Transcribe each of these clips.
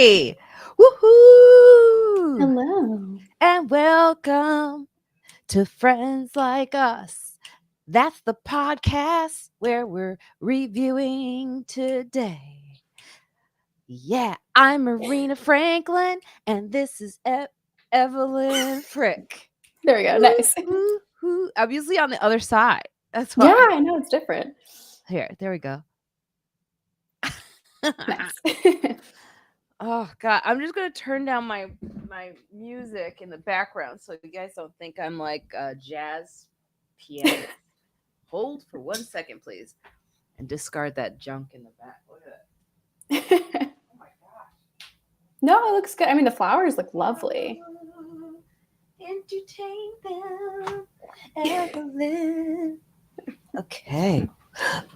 Hey, woohoo, Hello. and welcome to Friends Like Us. That's the podcast where we're reviewing today. Yeah, I'm Marina Franklin, and this is Evelyn Frick. There we go. Nice. Woo. I'm usually on the other side. That's Yeah, why. I know it's different. There we go. Nice. Oh God, I'm just gonna turn down my music in the background so you guys don't think I'm like a jazz pianist. Hold for 1 second, please, and discard that junk in the back. Look at that. Oh my No, it looks good. I mean, the flowers look lovely. Entertain them, Evelyn. Okay.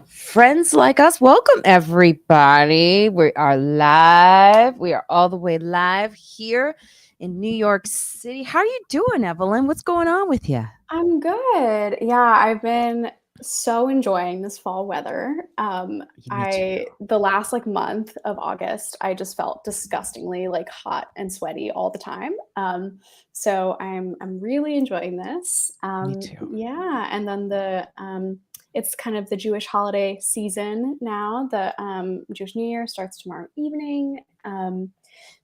Friends like us, welcome everybody. We are live. We are all the way live here in New York City. How are you doing, Evelyn? What's going on with you? I'm good. Yeah, I've been so enjoying this fall weather. Me too. The last month of August, I just felt disgustingly hot and sweaty all the time. So I'm really enjoying this. Me too. Yeah, and then it's kind of the Jewish holiday season now. The Jewish New Year starts tomorrow evening.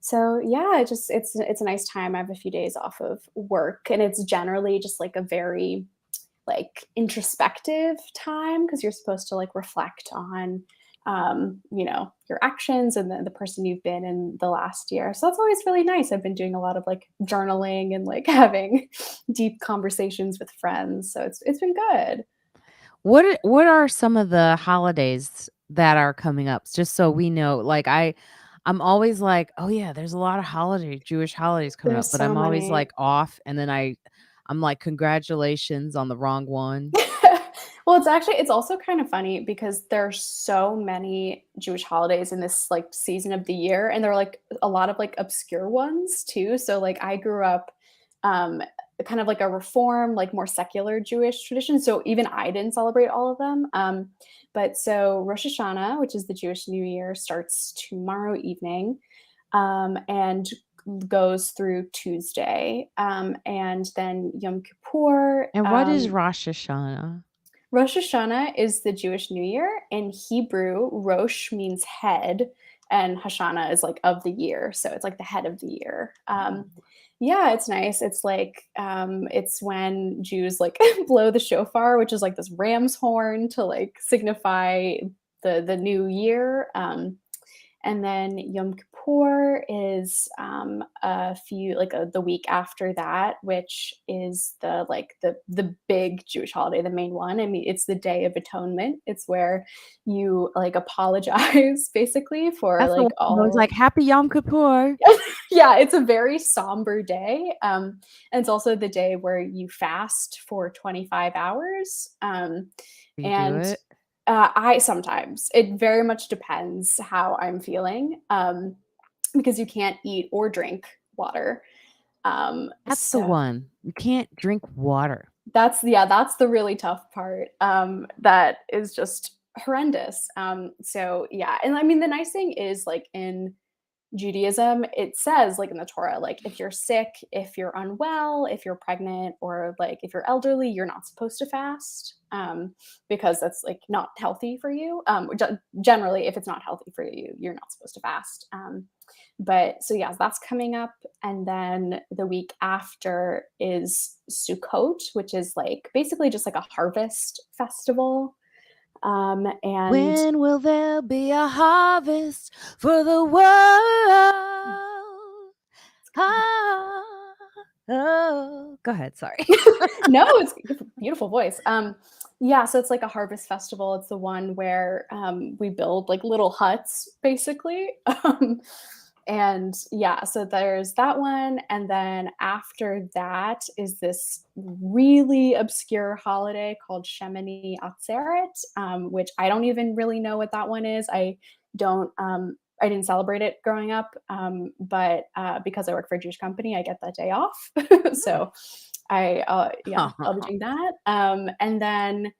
So yeah, it's a nice time. I have a few days off of work, and it's generally just a very introspective time because you're supposed to reflect on your actions and the person you've been in the last year. So that's always really nice. I've been doing a lot of journaling and having deep conversations with friends. So it's been good. What are some of the holidays that are coming up? Just so we know. I'm always like, oh yeah, there's a lot of Jewish holidays coming up, There's but so I'm always many. like off, and then I'm like, congratulations on the wrong one. Well, it's also kind of funny because there's so many Jewish holidays in this season of the year, and there are a lot of obscure ones too. So I grew up um kind of a reform, more secular Jewish tradition. So even I didn't celebrate all of them. But so Rosh Hashanah, which is the Jewish New Year, starts tomorrow evening. And goes through Tuesday. And then Yom Kippur. And what is Rosh Hashanah? Rosh Hashanah is the Jewish New Year. In Hebrew, Rosh means head, and Hashanah is of the year. So it's the head of the year. Yeah, it's nice. It's when Jews blow the shofar, which is this ram's horn to signify the new year. And then Yom Kippur is the week after that, which is the big Jewish holiday, the main one. I mean, it's the Day of Atonement. It's where you apologize basically for That's the one I was all. like, Happy Yom Kippur. Yeah, it's a very somber day. And it's also the day where you fast for 25 hours. You do And it. I sometimes. It very much depends how I'm feeling, because you can't eat or drink water. That's the So one. You can't drink water. that's the really tough part. That is just horrendous. So yeah, and I mean the nice thing is in Judaism, it says in the Torah, if you're sick, if you're unwell, if you're pregnant, or if you're elderly, you're not supposed to fast, because that's not healthy for you. Generally, if it's not healthy for you, you're not supposed to fast. But so yeah, that's coming up, and then the week after is Sukkot, which is basically just a harvest festival. And When will there be a harvest for the world? Ah, oh. Go ahead. Sorry. no, it's a beautiful voice. Yeah, so it's a harvest festival. It's the one where we build little huts, basically. And yeah, so there's that one, and then after that is this really obscure holiday called Shemini Atzeret, which I don't even really know what that one is. Don't. I didn't celebrate it growing up, but because I work for a Jewish company, I get that day off. So yeah, I'll be doing that. And then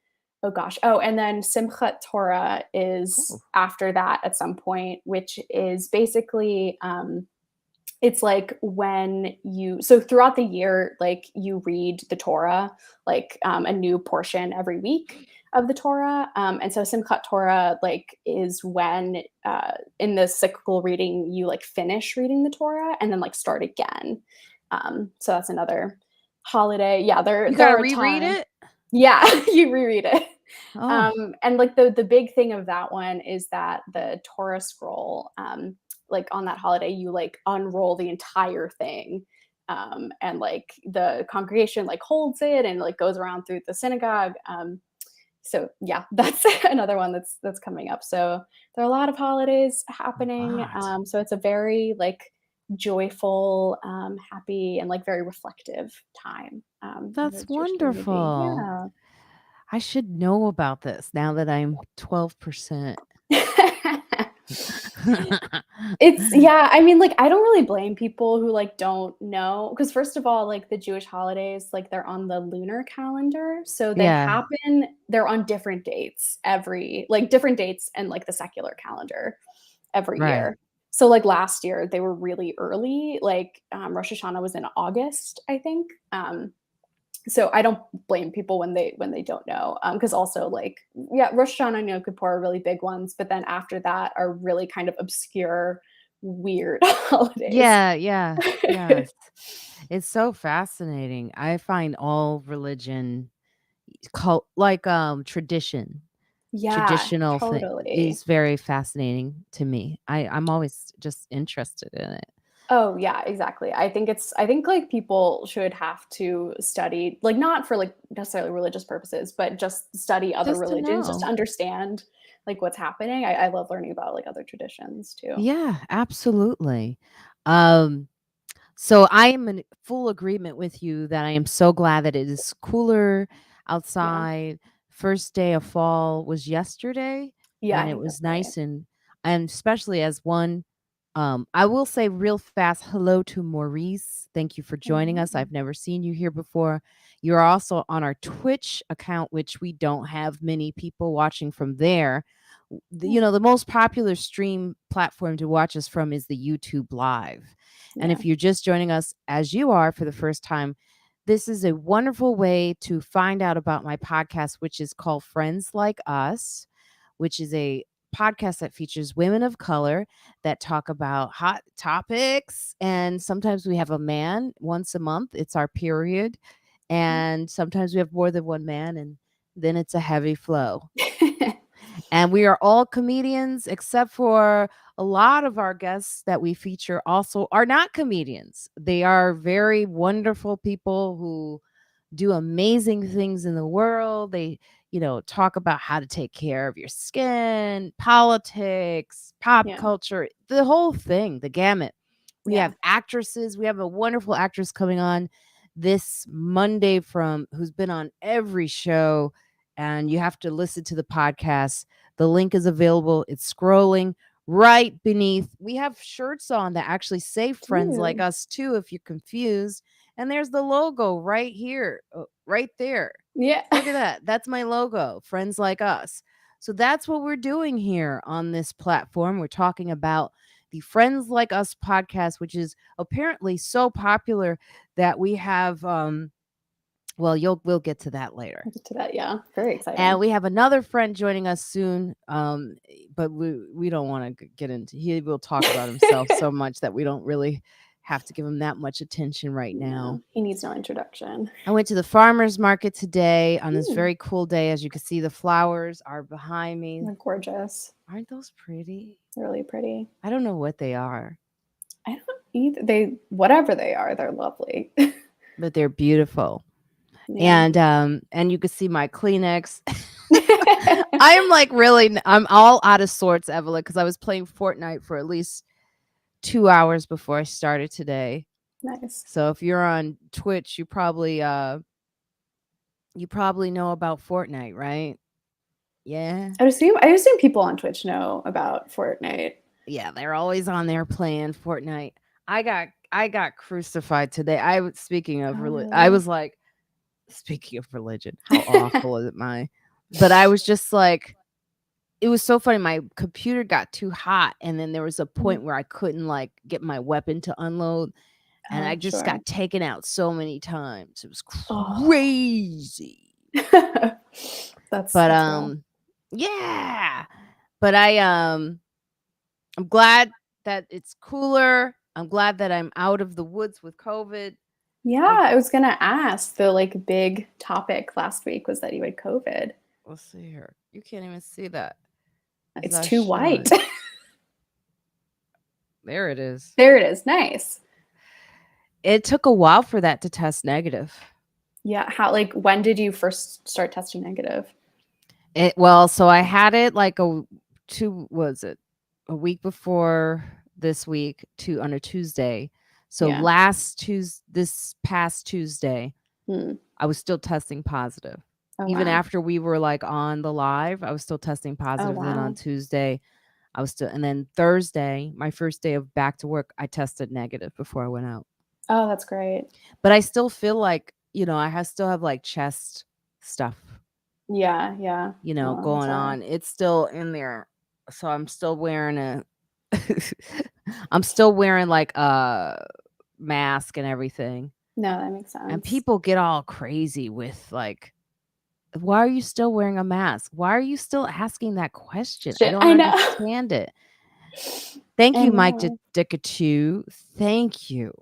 Oh gosh. Oh, and then Simchat Torah Ooh. is after that at some point, which is basically it's like when you so throughout the year, like you read the Torah, like a new portion every week of the Torah. And so Simchat Torah like is when in the cyclical reading you like finish reading the Torah and then like start again. So that's another holiday. Yeah, You there gotta are a reread ton. it? Yeah, you reread it. Oh, And like the big thing of that one is that the Torah scroll, like on that holiday, you like unroll the entire thing. And like the congregation like holds it and like goes around through the synagogue. So yeah, that's another one that's coming up. So there are a lot of holidays a happening. lot. So it's a very like joyful, happy, and like very reflective time in That's the Jewish community. wonderful. I should know about this now that I'm 12%. Yeah. It's yeah, I mean, like, I don't really blame people who, like, don't know because first of all, like, the Jewish holidays, like, they're on the lunar calendar, so Yeah, they're on different dates every like, different dates and, like, the secular calendar every right. year. So, like, last year, they were really early, like, Rosh Hashanah was in August, I think, so I don't blame people when they don't know, because also like yeah, Rosh Hashanah and Yom Kippur are really big ones, but then after that are really kind of obscure, weird holidays. Yeah, yeah, yes. It's so fascinating. I find all religion like Yeah, traditional thing totally. is very fascinating to me. I'm always just interested in it. Oh yeah, exactly. I think like people should have to study like not for like necessarily religious purposes, but just study other Just to religions just to know. understand like what's happening. I love learning about like other traditions too. Yeah, absolutely. Um So I am in full agreement with you that I am so glad that it is cooler Yeah. outside. First day of fall was yesterday, Yeah, and I it think that's was right. nice, and especially as one I will say real fast hello to Maurice. Thank you for joining us. Oh. I've never seen you here before. You're also on our Twitch account, which we don't have many people watching from there. Oh, The most popular stream platform to watch us from is the YouTube Live. And yeah. if you're just joining us as you are for the first time, this is a wonderful way to find out about my podcast, which is called Friends Like Us, which is a podcast that features women of color that talk about hot topics. And sometimes we have a man once a month, it's our period. And sometimes we have more than one man, and then it's a heavy flow. And we are all comedians, except for a lot of our guests that we feature also are not comedians. They are very wonderful people who do amazing things in the world. They, talk about how to take care of your skin, politics, pop Yeah. culture, the whole thing, the gamut. We Yeah. have actresses. We have a wonderful actress coming on this Monday from who's been on every show, and you have to listen to the podcast. The link is available. It's scrolling right beneath. We have shirts on that actually say Friends Like Ooh. Us too if you're confused. And there's the logo right here, right there. Yeah. Look at that. That's my logo, Friends Like Us. So that's what we're doing here on this platform. We're talking about the Friends Like Us podcast, which is apparently so popular that we have well, we'll get to that later. I'll get to that. Yeah. Very And exciting. we have another friend joining us soon. But we don't want to get into he will talk about himself so much that we don't really have to give him that much attention right now. No, he needs no introduction. I went to the farmer's market today on this Ooh, very cool day. As you can see, the flowers are behind me. they're gorgeous. Aren't those pretty? They're really pretty. I don't know what they are, I don't either. They whatever they are, they're lovely. but they're beautiful. Yeah. And you can see my Kleenex. I am like I'm all out of sorts, Evelyn, because I was playing Fortnite for at least 2 hours before I started today. Nice. So if you're on Twitch, you probably know about Fortnite, right? Yeah. I assume people on Twitch know about Fortnite. Yeah, they're always on there playing Fortnite. I got crucified today. Speaking of Oh, I really? was like, speaking of religion, how awful is it my But I was just like, it was so funny. My computer got too hot, and then there was a point where I couldn't like get my weapon to unload, and I Oh, just sure. got taken out so many times. It was Oh. crazy. That's But rough. yeah. But I'm glad that it's cooler. I'm glad that I'm out of the woods with COVID. Yeah, I I was gonna ask. The like big topic last week was that you had COVID. let's see here. You can't even see that. Is It's that too white. showing? There it is. There it is. Nice. It took a while for that to test negative. Yeah. How like when did you first start testing negative? So I had it like a week before this week on a Tuesday. So Yeah. this past Tuesday, Hmm. I was still testing positive. Oh Even wow. after we were like on the live, I was still testing Oh positive. Then on wow. Tuesday, I was still, and then Thursday, my first day of back to work, I tested negative before I went out. Oh, that's great. But I still feel like, still have like chest stuff, Yeah, yeah. Oh, I'm going sorry. on. It's still in there. So I'm still wearing I'm still wearing like a mask and everything. No, that makes And sense. people get all crazy with like, why are you still wearing a mask? Why are you still asking that question? I Shit, don't I know. understand it. Thank I you, Mike know. Dickachew. Thank you.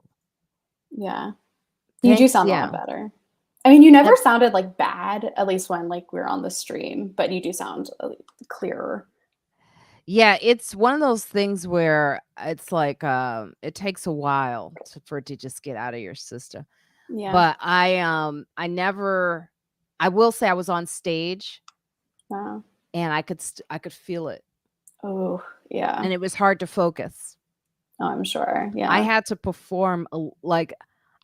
Yeah. You do Thanks. sound a Yeah. lot better. I mean, you never That- sounded like bad, at least when like we were on the stream, but you do sound clearer. Yeah, it's one of those things where it's like it takes a while for it to just get out of your system. Yeah. But I will say I was on stage Wow. and I could feel it, Oh, yeah. and it was hard to focus. Oh, I'm sure. I Yeah. had to perform like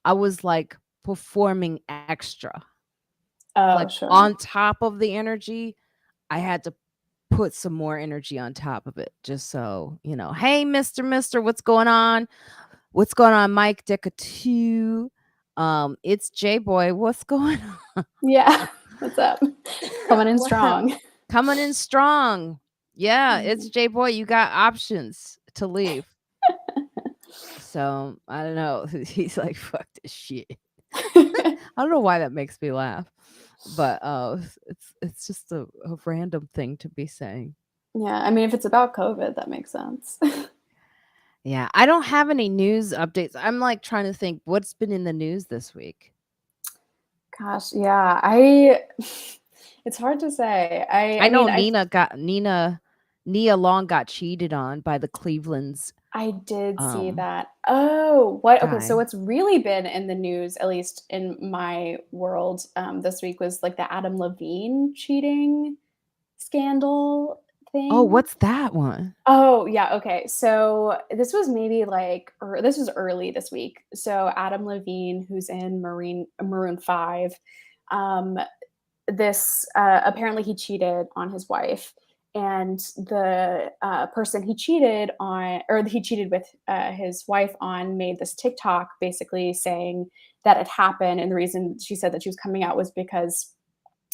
I was like performing extra. Oh, Like sure. on top of the energy, I had to put some more energy on top of it just so, hey, Mister, what's going on? What's going on, Mike Dickachew? It's J Boy. What's going on? Yeah. What's up? Coming in What up? strong. Coming in strong. Yeah, it's Mhm. J Boy. You got options to leave. So I don't know. He's like, fuck this shit. I don't know why that makes me laugh, but it's just a random thing to be saying. Yeah. I mean, if it's about COVID, that makes sense. Yeah, I don't have any news updates. I'm like trying to think what's been in the news this week. Gosh, yeah. I it's hard to say. I I know mean, I Nia Long got cheated on by the Cleveland's I did see um that. Oh, what? Okay, so guy. what's really been in the news, at least in my world, this week was like the Adam Levine cheating scandal Oh, thing. what's that one? Oh, yeah, okay. So this was maybe like, or this was early this week. So Adam Levine, who's in Maroon 5, um, this apparently he cheated on his wife, and the person he cheated on, or he cheated with his wife on, made this TikTok basically saying that it happened, and the reason she said that she was coming out was because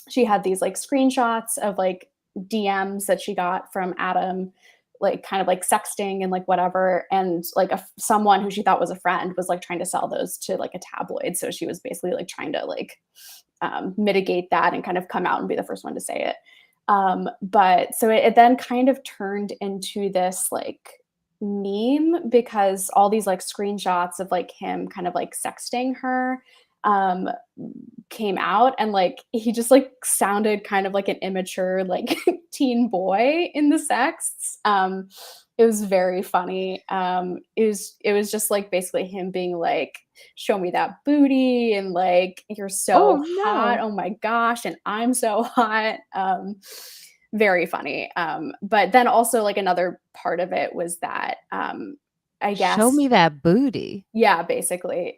she had these like screenshots of like DMs that she got from Adam, like kind of like sexting and like whatever, and like someone who she thought was a friend was like trying to sell those to like a tabloid, so she was basically like trying to like mitigate that and kind of come out and be the first one to say it. But so it then kind of turned into this like meme because all these like screenshots of like him kind of like sexting her um came out, and like he just like sounded kind of like an immature like teen boy in the sexts. It was very funny. It was just like basically him being like, show me that booty, and like, you're Oh so hot, no. oh my gosh, and I'm so hot. Very funny. But then also like another part of it was that I Show guess, me that booty. yeah, basically.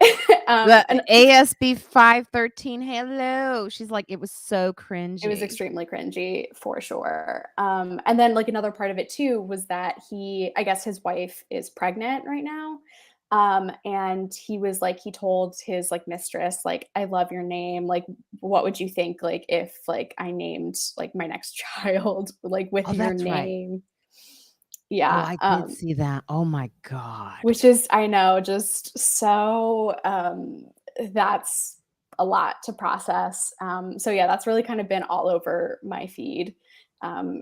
The And ASB 513. Hello. She's like, it was so it was cringy. extremely cringy for sure. And then like another part of it too was that I guess his wife is pregnant right now. And he was like, he told his like mistress, like, I love your name. Like, what would you think, like, if like I named like my next child like with Oh, your that's right. name? Oh, Yeah. I did see that. Oh my God. Which is, I know, just so that's a lot to process. So yeah, that's really kind of been all over my feed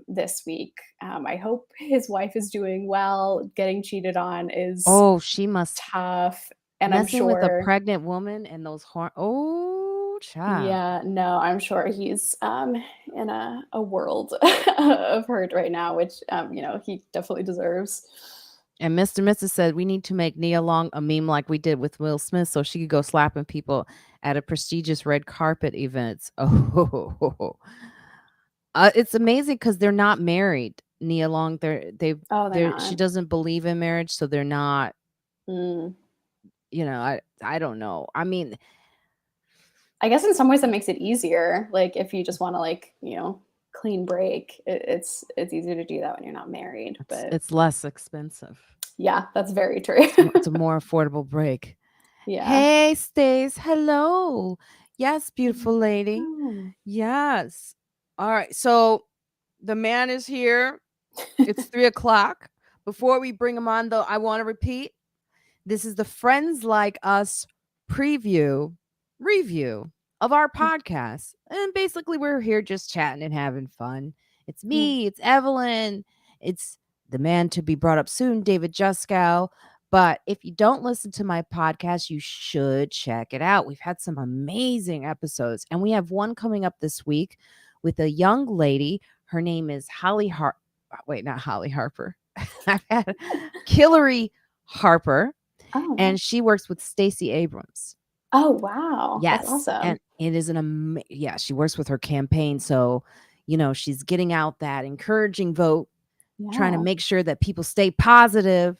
this week. I hope his wife is doing well. Getting cheated on is Oh, she must tough, and I'm messing with a sure. pregnant woman and those oh, child. Yeah, no, I'm sure he's in a world of hurt right now, which he definitely deserves. And Mr. Mrs. said we need to make Nia Long a meme like we did with Will Smith so she could go slapping people at a prestigious red carpet events. Oh, it's amazing because they're not married. Nia Long, Oh, they're she not. doesn't believe in marriage, so they're not. Mm. I don't know. I mean, I guess in some ways that makes it easier. Like if you just want to like, clean break, it's easier to do that when you're not married. But it's less expensive. yeah, that's very true. It's a more affordable break. Yeah. Hey, Stace. Hello. Yes, beautiful lady. Oh. Yes. All right. So the man is here. It's 3:00. Before we bring him on, though, I want to repeat this is the Friends Like Us review of our podcast. And basically, we're here just chatting and having fun. It's me, it's Evelyn, it's the man to be brought up soon, David Juskow. But if you don't listen to my podcast, you should check it out. We've had some amazing episodes, and we have one coming up this week with a young lady. Her name is not Holly Harper. I've had Hillary Harper, Oh. and she works with Stacey Abrams. Oh, wow. Yes. That's awesome. And it is she works with her campaign. So, she's getting out that encouraging vote, trying to make sure that people stay positive,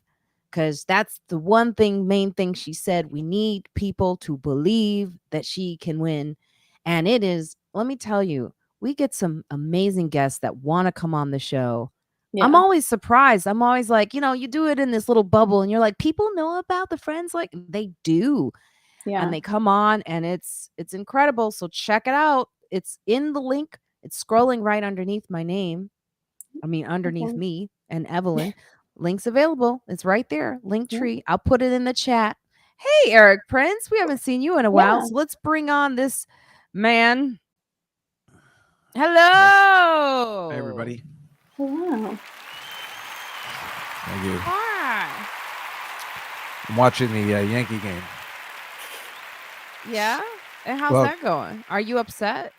because that's the main thing she said. We need people to believe that she can win. And let me tell you, we get some amazing guests that want to come on the show. Yeah. I'm always surprised. I'm always like, you do it in this little bubble and you're like, people know about the Friends, like they do. Yeah. And they come on and it's incredible. So check it out. It's in the link. It's scrolling right underneath my name. I mean, underneath me and Evelyn. Link's available. It's right there. Linktree. Yeah. I'll put it in the chat. Hey, Eric Prince. We haven't seen you in a while. So let's bring on this man. Hello. Hey, everybody. Hello. Thank you. Hi. I'm watching the Yankee game. Yeah? And how's that going? Are you upset?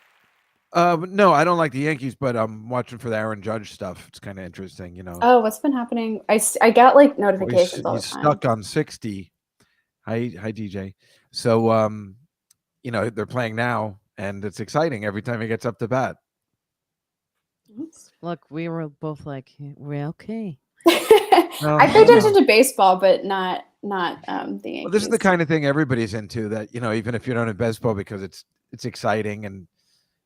No, I don't like the Yankees, but I'm watching for the Aaron Judge stuff. It's kind of interesting, Oh, what's been happening? I got like notifications all the he's time. stuck on 60. Hi, DJ. So, they're playing now, and it's exciting every time he gets up to bat. Look, we were both like, we're okay. I pay attention to baseball, but not the Yankees. Well, this is the kind of thing everybody's into. That even if you're not in baseball, because it's exciting and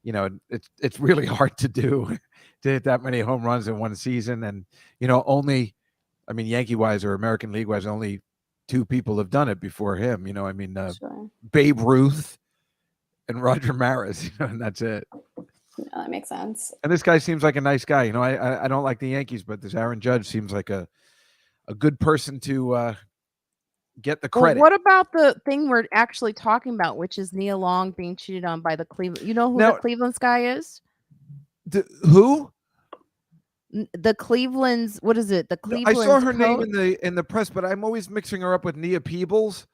it's really hard to do to hit that many home runs in one season. And Yankee wise or American League wise, only 2 people have done it before him. Sure. Babe Ruth and Roger Maris. And that's it. No, that makes sense. And this guy seems like a nice guy. I don't like the Yankees, but this Aaron Judge seems like a good person to get the credit. Well, what about the thing we're actually talking about, which is Nia Long being cheated on by the Cleveland? You know who the Cleveland's guy is? Who? The Cleveland's. What is it? The Cleveland's. I saw her name in the press, but I'm always mixing her up with Nia Peebles.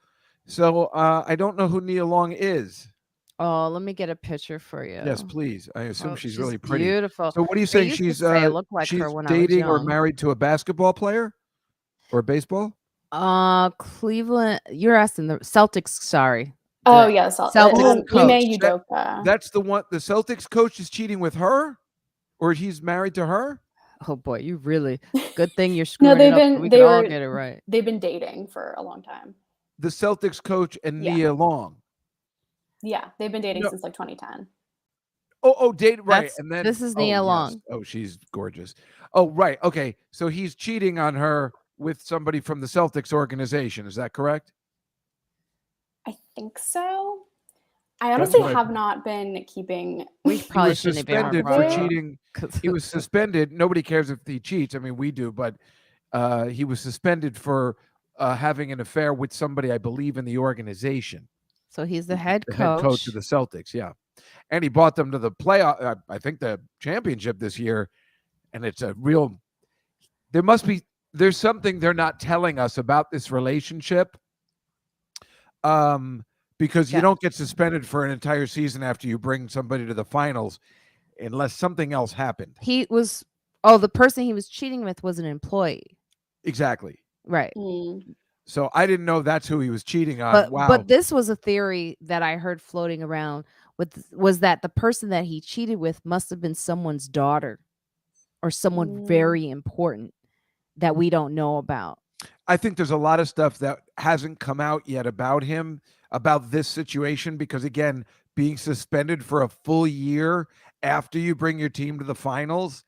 So I don't know who Nia Long is. Oh, let me get a picture for you. Yes, please. I assume she's really pretty. Beautiful. So what are you saying? She's dating or married to a basketball player or baseball? Cleveland. You're asking the Celtics. Sorry. Oh yeah, Celtics coach. Ime Udoka. That's the one. The Celtics coach is cheating with her, or he's married to her. Oh boy, you really good thing you're screwing it up. We could all get it right. They've been dating for a long time. The Celtics coach and Nia Long. Yeah, they've been dating since like 2010. Date right, and then this is Nia Long. Yes. Oh, she's gorgeous. Oh, right. Okay, so he's cheating on her with somebody from the Celtics organization. Is that correct? I think so. I That's honestly what I have not been keeping. We he probably was shouldn't be suspended for for it. cheating. He was suspended. Nobody cares if he cheats. I mean, we do, but he was suspended for having an affair with somebody, I believe, in the organization. So he's the head The coach. head coach of the Celtics, yeah. And he brought them to the playoff, I think the championship this year. And it's a real, there's something they're not telling us about this relationship. Because you don't get suspended for an entire season after you bring somebody to the finals unless something else happened. The person he was cheating with was an employee. Exactly. Right. So I didn't know that's who he was cheating on. But this was a theory that I heard floating around was that the person that he cheated with must have been someone's daughter or someone very important that we don't know about. I think there's a lot of stuff that hasn't come out yet about him, about this situation, because again, being suspended for a full year after you bring your team to the finals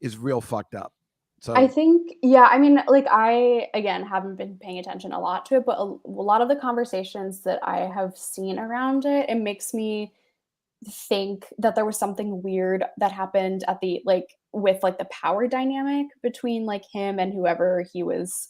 is real fucked up. So I think, yeah, I mean, like I, again, haven't been paying attention a lot to it, but a lot of the conversations that I have seen around it, it makes me think that there was something weird that happened at the, like, with like the power dynamic between like him and whoever he was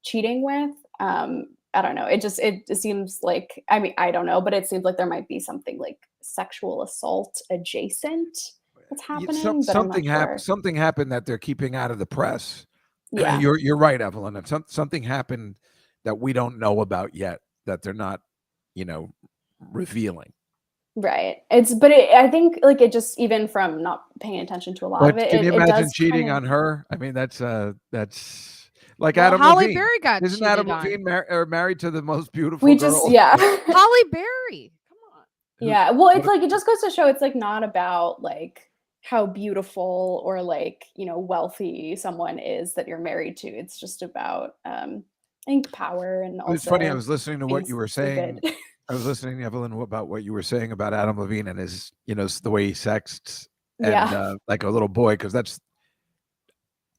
cheating with. I don't know. It seems like, I mean, I don't know, but it seems like there might be something like sexual assault adjacent that's happening. Something happened that they're keeping out of the press. Yeah, you're right, Evelyn. Something happened that we don't know about yet, that they're not, revealing. right. I think like it just, even from not paying attention to a lot of it, can you it imagine does cheating kind of, on her? I mean, that's like Well, Adam Halle Levine. Berry got Isn't cheated Adam on. Levine married to the most beautiful we girl? just, yeah. Halle Berry. Come on. Yeah. Well, it's like, it just goes to show it's like not about like how beautiful or like, wealthy someone is that you're married to. It's just about, I think, power. And also, it's funny. I was listening to what you were saying. stupid. I was listening, Evelyn, about what you were saying about Adam Levine and his, the way he sexts and Yeah. like a little boy, because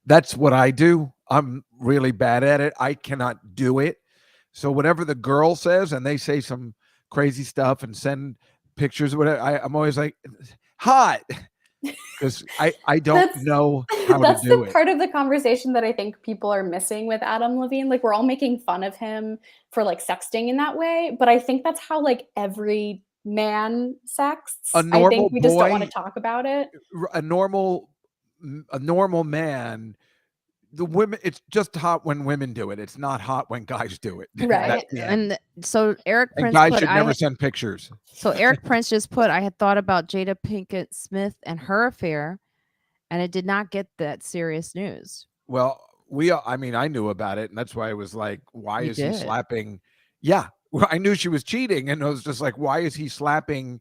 that's what I do. I'm really bad at it. I cannot do it. So whatever the girl says, and they say some crazy stuff and send pictures or whatever, I'm always like, hot, because I don't know how That's to do the it. part of the conversation that I think people are missing with Adam Levine. Like, we're all making fun of him for like sexting in that way, but I think that's how like every man sexts. I think we just don't want to talk about it. A normal man, the women, it's just hot when women do it. It's not hot when guys do it. Right. And so Eric Prince guys should never send pictures. So Eric Prince just put, I had thought about Jada Pinkett Smith and her affair, and it did not get that serious news. Well, I knew about it, and that's why I was like, why is he slapping? Yeah, well, I knew she was cheating, and I was just like, why is he slapping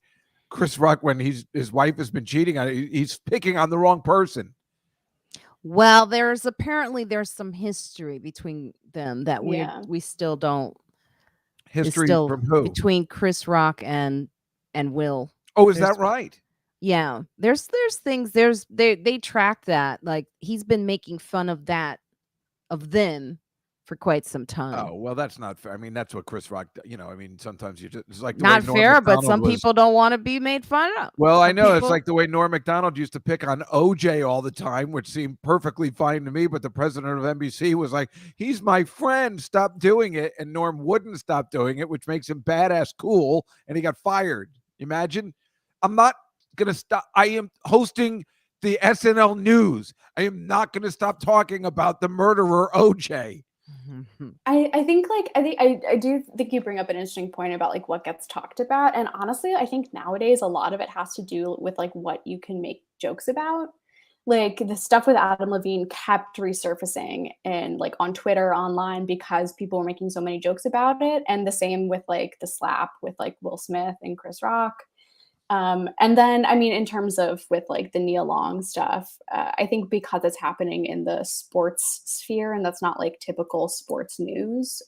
Chris Rock when his wife has been cheating on it? He's picking on the wrong person. Well, there's some history between them that we still don't. History from who? Between Chris Rock and Will. Oh, is that right? Yeah, there's things. They track that. Like, he's been making fun of them for quite some time. Oh, well, that's not fair. I mean, that's what Chris Rock, sometimes it's like not fair, but some people don't want to be made fun of. Well, I know it's like the way Norm Macdonald used to pick on OJ all the time, which seemed perfectly fine to me. But the president of NBC was like, he's my friend, stop doing it. And Norm wouldn't stop doing it, which makes him badass cool. And he got fired. Imagine. I'm not going to stop. I am hosting the SNL News. I am not going to stop talking about the murderer OJ. I do think you bring up an interesting point about like what gets talked about. And honestly, I think nowadays a lot of it has to do with like what you can make jokes about. Like the stuff with Adam Levine kept resurfacing and like on Twitter, online, because people were making so many jokes about it. And the same with like the slap with like Will Smith and Chris Rock. And then, I mean, in terms of with like the Nia Long stuff, I think because it's happening in the sports sphere and that's not like typical sports news,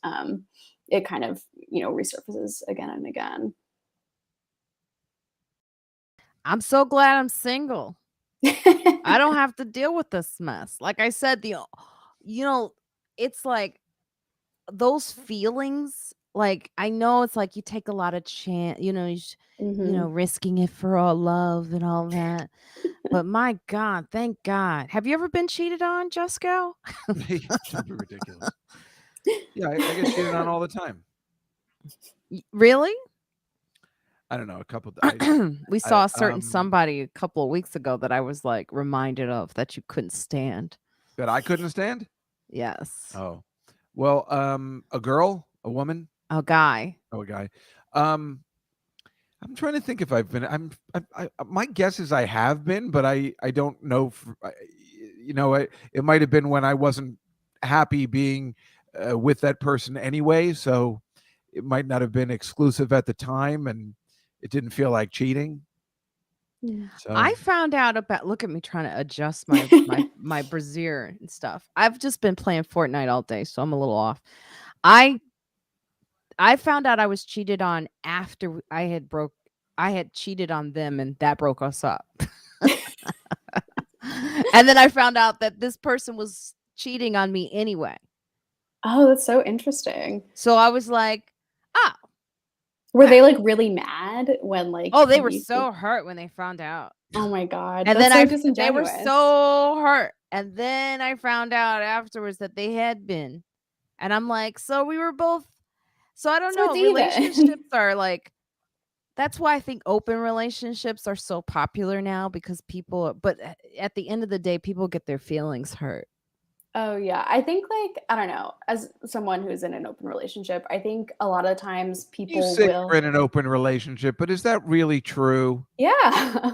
it kind of, resurfaces again and again. I'm so glad I'm single. I don't have to deal with this mess. Like I said, it's like those feelings, like I know it's like you take a lot of chance, Mhm. risking it for all love and all that. But my God, thank God. Have you ever been cheated on, Juskow? Don't be ridiculous. Yeah, I get cheated on all the time. Really? I don't know, a couple. We saw a certain somebody a couple of weeks ago that I was like reminded of that you couldn't stand. That I couldn't stand. Yes. Oh, well, a girl, a woman, A guy. oh, a guy. Um, I'm trying to think if I've been. My guess is I have been, but I don't know. It might have been when I wasn't happy being with that person anyway, so it might not have been exclusive at the time, and it didn't feel like cheating. So I found out about look at me trying to adjust my brassiere and stuff. I've just been playing Fortnite all day, so I'm a little off. I found out I was cheated on after I had cheated on them and that broke us up. And then I found out that this person was cheating on me anyway. Oh, that's so interesting. So I was like, oh. Were they like really mad when like Oh, they were so hurt when they found out. Oh my God. And That's then so they were disingenuous. so hurt. And then I found out afterwards that they had been. And I'm like, so we were both. So I don't So know. it's even. Relationships are like, that's why I think open relationships are so popular now because but at the end of the day, people get their feelings hurt. Oh yeah. I think like, I don't know, as someone who's in an open relationship, I think a lot of times you people say will. you're in an open relationship, but is that really true? Yeah.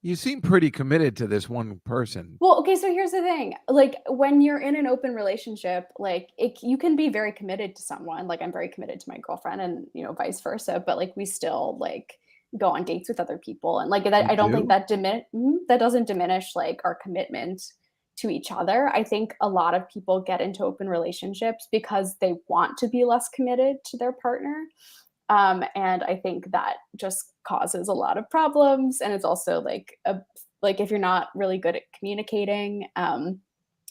You seem pretty committed to this one person. Well, okay, so here's the thing. Like when you're in an open relationship, like you can be very committed to someone. Like I'm very committed to my girlfriend and, vice versa, but like we still like go on dates with other people and like that You I don't think do? that doesn't diminish like our commitment to each other. I think a lot of people get into open relationships because they want to be less committed to their partner. And I think that just causes a lot of problems. And it's also like if you're not really good at communicating,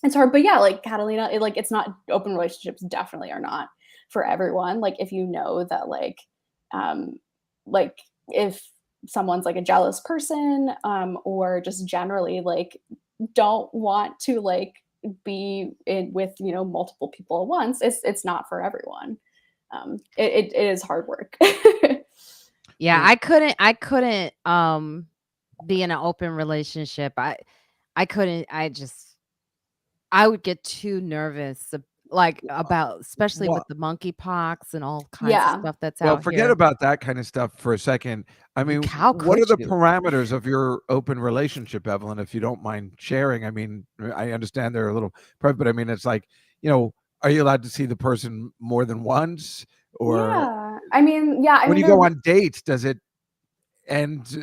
it's hard. But yeah, like Catalina, it's not open relationships definitely are not for everyone. Like if you know that like if someone's like a jealous person, or just generally like don't want to like be in with multiple people at once, it's not for everyone. It is hard work. Yeah, I couldn't be in an open relationship. I couldn't I would get too nervous like about especially Well, with the monkeypox and all kinds of Yeah. stuff that's well, out forget here. about that kind of stuff for a second. I mean, How what could are the you? parameters of your open relationship, Evelyn, if you don't mind sharing? I mean, I understand they're a little private, but I mean, it's like, are you allowed to see the person more than once? Or Yeah. I mean, yeah, I when mean, you go on dates, does it end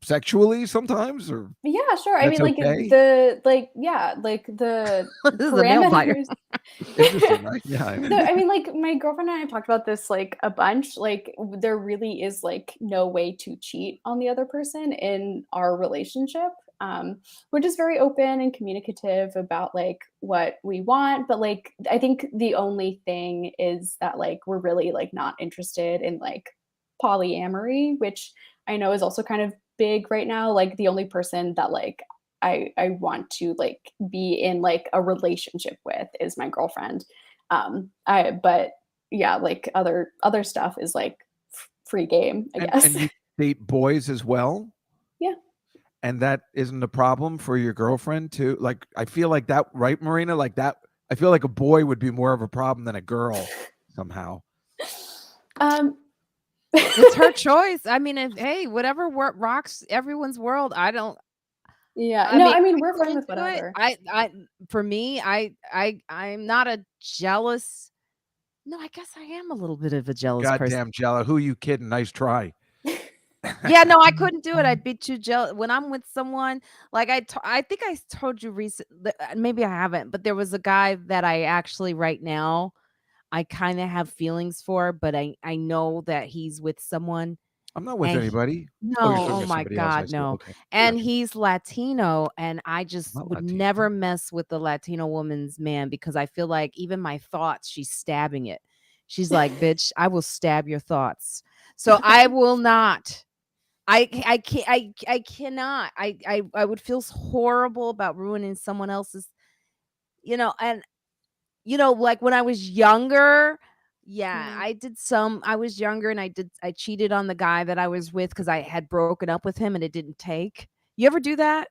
sexually sometimes? Or yeah, sure. I that's mean, okay? like the This is a nail biter. parameters. Interesting, right? Yeah. I mean, like my girlfriend and I have talked about this like a bunch. Like there really is like no way to cheat on the other person in our relationship. We're just very open and communicative about like what we want. But like I think the only thing is that like we're really like not interested in like polyamory, which I know is also kind of big right now. Like the only person that like I want to like be in like a relationship with is my girlfriend. But yeah, like other stuff is like free game, I And guess. you date boys as well? Yeah. And that isn't a problem for your girlfriend too? Like, I feel like that, right, Marina? Like that, I feel like a boy would be more of a problem than a girl somehow. Um It's her choice. I mean, hey, whatever rocks everyone's world. Yeah. I No, mean, I mean I we're go fine with into it. whatever. For me, I'm not a jealous. No, I guess I am a little bit of a jealous person. Goddamn Jello. Who are you kidding? Nice try. Yeah, no, I couldn't do it. I'd be too jealous when I'm with someone. Like I think I told you recently. Maybe I haven't, but there was a guy that I actually right now I kind of have feelings for, but I know that he's with someone. I'm not with And anybody. no, Oh, you're talking oh about my somebody else. I God, see. no. Okay. And Gotcha. he's Latino, and I just Not would Latino. never mess with the Latino woman's man because I feel like even my thoughts, she's stabbing it. She's like, bitch, I will stab your thoughts. So I will not. I can't I cannot. I would feel horrible about ruining someone else's, and like when I was younger, yeah, Mm. I was younger and I cheated on the guy that I was with because I had broken up with him and it didn't take. You ever do that?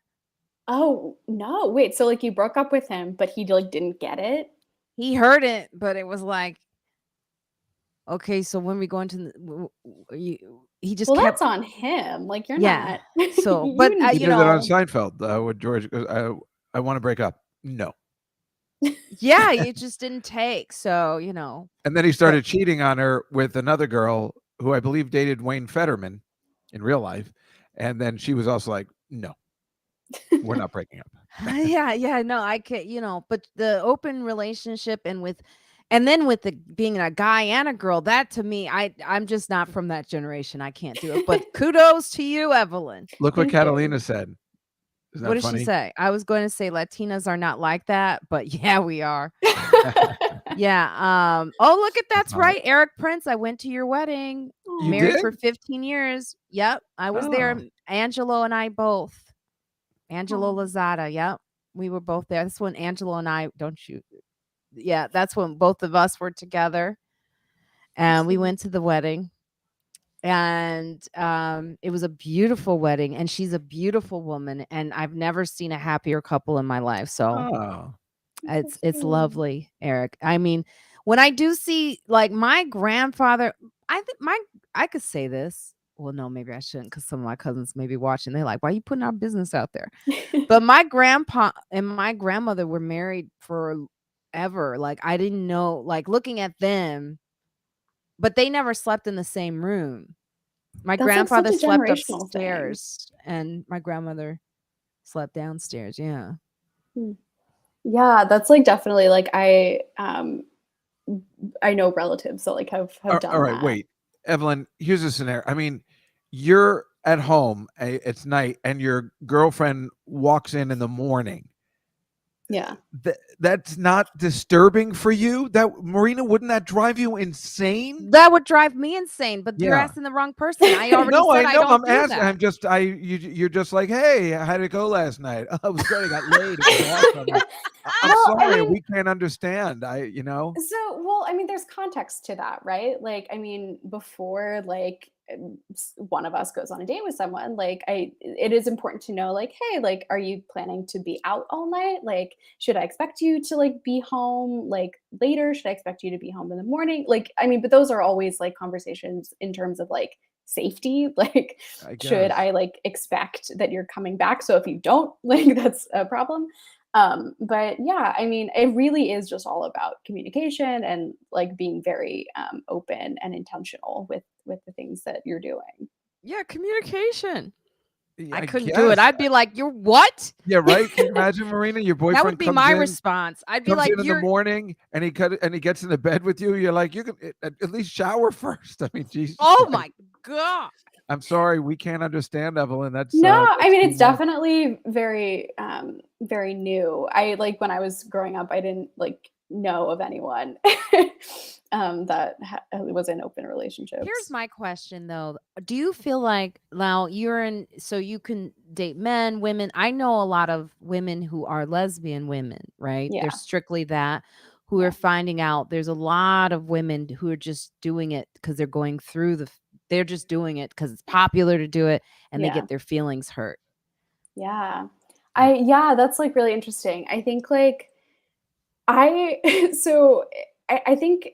Oh, no, wait, so, like, you broke up with him, but he, like, didn't get it? He heard it, but it was like, okay, so when we go into he just Well, kept, that's on him, like, you're yeah. not So, but you need He to did that on know. Seinfeld with George. I want to break up. No. yeah, it just didn't take. So, And then he but started cheating on her with another girl who I believe dated Wayne Fetterman in real life. And then she was also like, no, we're not breaking up. yeah, no, I can, but the open relationship and then with the being a guy and a girl, that to me, I'm just not from that generation. I can't do it. But kudos to you, Evelyn. Look what Thank you. Catalina said. Isn't What that did she funny? say? I was going to say Latinas are not like that, but yeah, we are. Yeah. Oh, look at that's Uh, right. Eric Prince. I went to your wedding. you Aw. Married did? for 15 years. Yep. I was there. Oh, Angelo and I both. Angelo Aw. Lozada. Yep. We were both there. That's when Angelo and I, don't shoot. Yeah, that's when both of us were together. And we Sweet. went to the wedding. And it was a beautiful wedding. And she's a beautiful woman. And I've never seen a happier couple in my life. So oh, That's so it's sweet. lovely, Eric. I mean, when I do see like my grandfather, I think I could say this. Well, no, maybe I shouldn't because some of my cousins may be watching. They're like, why are you putting our business out there? But my grandpa and my grandmother were married forever. Like I didn't know, like looking at them, but they never slept in the same room. My That's, like, such grandfather a slept generational thing. upstairs and my grandmother slept downstairs. Yeah. Hmm. Yeah, that's, like, definitely, like, I know relatives that, like, have all done right. that. Wait, Evelyn, here's a scenario. I mean, you're at home, it's night, and your girlfriend walks in the morning. Yeah. That's not disturbing for you? That Marina, wouldn't that drive you insane? That would drive me insane, but you're Yeah. asking the wrong person. I already No, I said I know. don't I'm do asking. that. You're just like, hey, how did it go last night? Oh, it was great. I got laid. It was awesome. Like, I'm Well, I sorry, mean, we can't understand. well, I mean, there's context to that, right? Like, I mean, before like one of us goes on a date with someone, like it is important to know, like, hey, like, are you planning to be out all night? Like, should I expect you to like be home like later? Should I expect you to be home in the morning? Like, I mean, but those are always like conversations in terms of like safety. Like, I should guess. I like expect that you're coming back? So if you don't, like, that's a problem. But yeah, I mean, it really is just all about communication and like being very open and intentional with the things that you're doing. Yeah, communication. Yeah, I I couldn't do it. guess. I'd be like, "You're what?" Yeah, right. Can you imagine, Marina? Your That would boyfriend be my comes response. I'd be like, in the "You're morning, and he gets into bed with you. You're like, you can at least shower first. I mean, Jesus oh Christ. my god." I'm sorry, we can't understand, Evelyn. No, I That's mean, too it's much. definitely very very new. I like when I was growing up, I didn't like know of anyone that was in open Here's relationships. my question though. Do you feel like now you're in so you can date men, women? I know a lot of women who are lesbian women, right? They're Yeah, strictly that who are yeah, finding out there's a lot of women who are just doing it because they're going through they're just doing it because it's popular to do it and they yeah. get their feelings hurt. Yeah. Yeah, that's, like, really interesting. I think, like, I so I think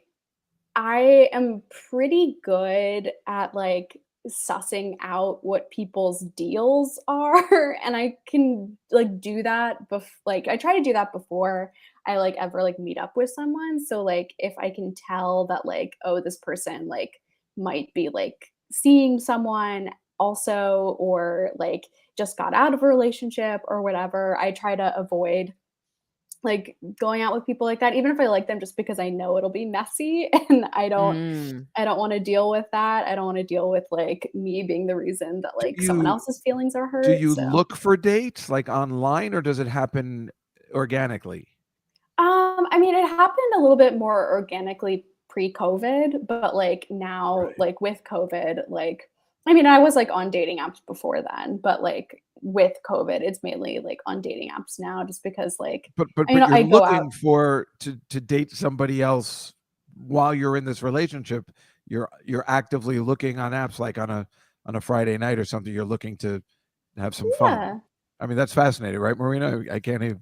I am pretty good at, like, sussing out what people's deals are, and I can, like, do that like, I try to do that before I, like, ever, like, meet up with someone, so, like, if I can tell that, like, oh, this person, like, might be, like, seeing someone also or, like, just got out of a relationship or whatever, I try to avoid like going out with people like that, even if I like them just because I know it'll be messy and I don't want to deal with that. I don't want to deal with like me being the reason that like someone else's feelings are Do hurt. you So look for dates like online, or does it happen organically? I mean, it happened a little bit more organically pre-COVID, but like now, Right. like with COVID, like I mean, I was like on dating apps before then, but like with COVID, it's mainly like on dating apps now, just because like But you know you're I go out. looking for to date somebody else while you're in this relationship. You're actively looking on apps like on a Friday night or something. You're looking to have some fun. Yeah, I mean, that's fascinating, right, Marina? I can't even.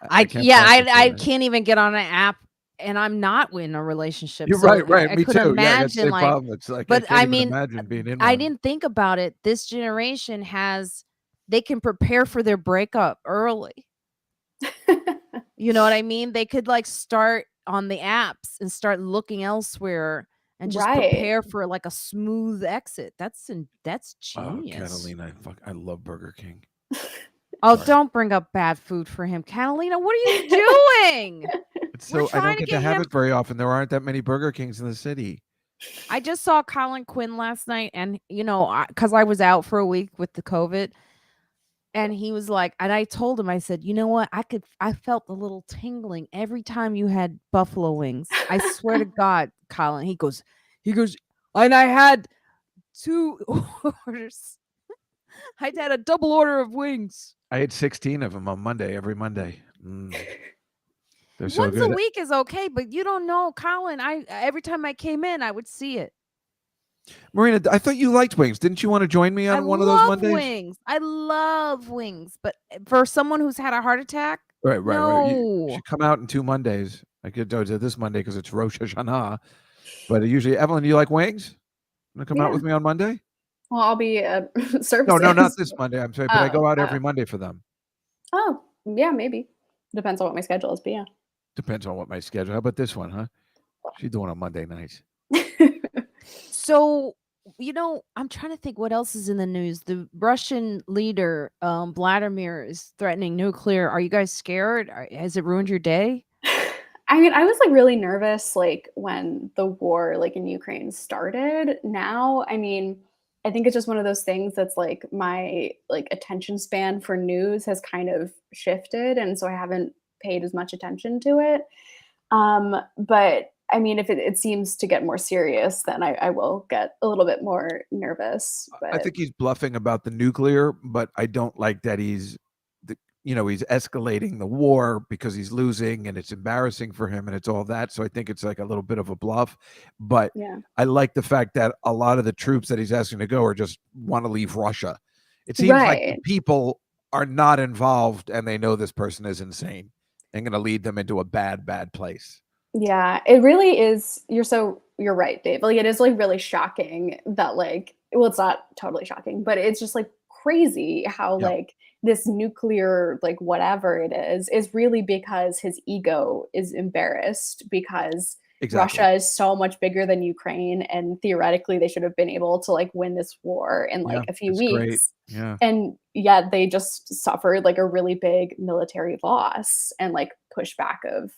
I I can't yeah, process I that. can't even get on an app and I'm not in a relationship. You're So right, right. I Me could too. Yeah, I got the imagine same like, problem. It's like I but can't I even mean, imagine being in I one. didn't think about it. This generation they can prepare for their breakup early. You know what I mean? They could like start on the apps and start looking elsewhere and just right. prepare for like a smooth exit. That's Oh, genius. Catalina, I love Burger King. Oh, Sorry. don't bring up bad food for him. Catalina, what are you doing? We're I don't trying to get to get have him. it very often. There aren't that many Burger Kings in the city. I just saw Colin Quinn last night, and you know, because I was out for a week with the COVID, and he was like, and I told him, I said, you know what, I felt a little tingling every time you had buffalo wings. I swear to God, Colin. He goes, and I had 2 orders. I had a double order of wings. I had 16 of them on Monday, every Monday. They're so Once a good. week is okay, but you don't know, Colin. I every time I came in, I would see it. Marina, I thought you liked wings. Didn't you want to join me I on one of those love Mondays? wings. I love wings, but for someone who's had a heart attack, Right. You no. should come out in 2 Mondays. I could do this Monday because it's Rosh Hashanah. But usually, Evelyn, you like wings? Want to come out Yeah. with me on Monday? Well, I'll be No, not services. this Monday. I'm sorry, but I go out every Oh, Monday for them. oh, yeah, maybe. Depends on what my schedule is, but yeah. Depends on what my schedule. How about this one, huh? She's doing on Monday nights. So, you know, I'm trying to think what else is in the news. The Russian leader, Vladimir, is threatening nuclear. Are you guys scared? Has it ruined your day? I mean, I was like really nervous like when the war like in Ukraine started. Now, I mean, I think it's just one of those things that's like my like attention span for news has kind of shifted and so I haven't paid as much attention to it. But I mean, if it seems to get more serious, then I will get a little bit more nervous. I But think he's bluffing about the nuclear, but I don't like that he's escalating the war because he's losing and it's embarrassing for him and it's all that. So I think it's like a little bit of a bluff. But yeah, I like the fact that a lot of the troops that he's asking to go are just want to leave Russia. It seems like the right. people are not involved and they know this person is insane and going to lead them into a bad place. Yeah, it really is. You're right, Dave. Like it is like really shocking that like well, it's not totally shocking, but it's just like crazy how Yeah, like this nuclear like whatever it is really because his ego is embarrassed because exactly. Russia is so much bigger than Ukraine and theoretically they should have been able to like win this war in Yeah, like a few it's great. weeks. Yeah. And yet they just suffered like a really big military loss and like pushback of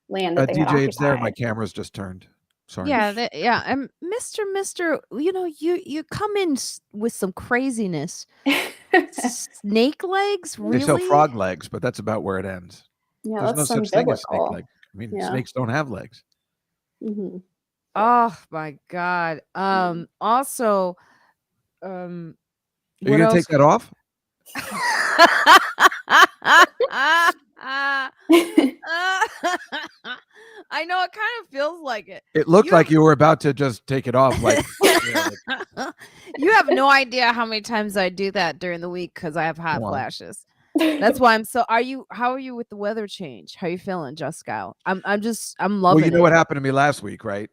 land that they had DJ, it's there. My occupied. camera's just turned. Sorry. Yeah, and Mister, you know, you come in with some craziness. Snake legs, They sell really? frog legs, but that's about where it ends. Yeah, There's that's no some such thing as snake biblical. leg. I mean, Yeah. snakes don't have legs. Mhm. Oh my God. Also, um, Are you what gonna take else? that off? I know it kind of feels like it. It looked You like have you were about to just take it off, like, you have no idea how many times I do that during the week because I have hot come on. flashes. That's why how are you with the weather change? How are you feeling, Juskow? I'm Well, loving you know it. what happened to me last week, right?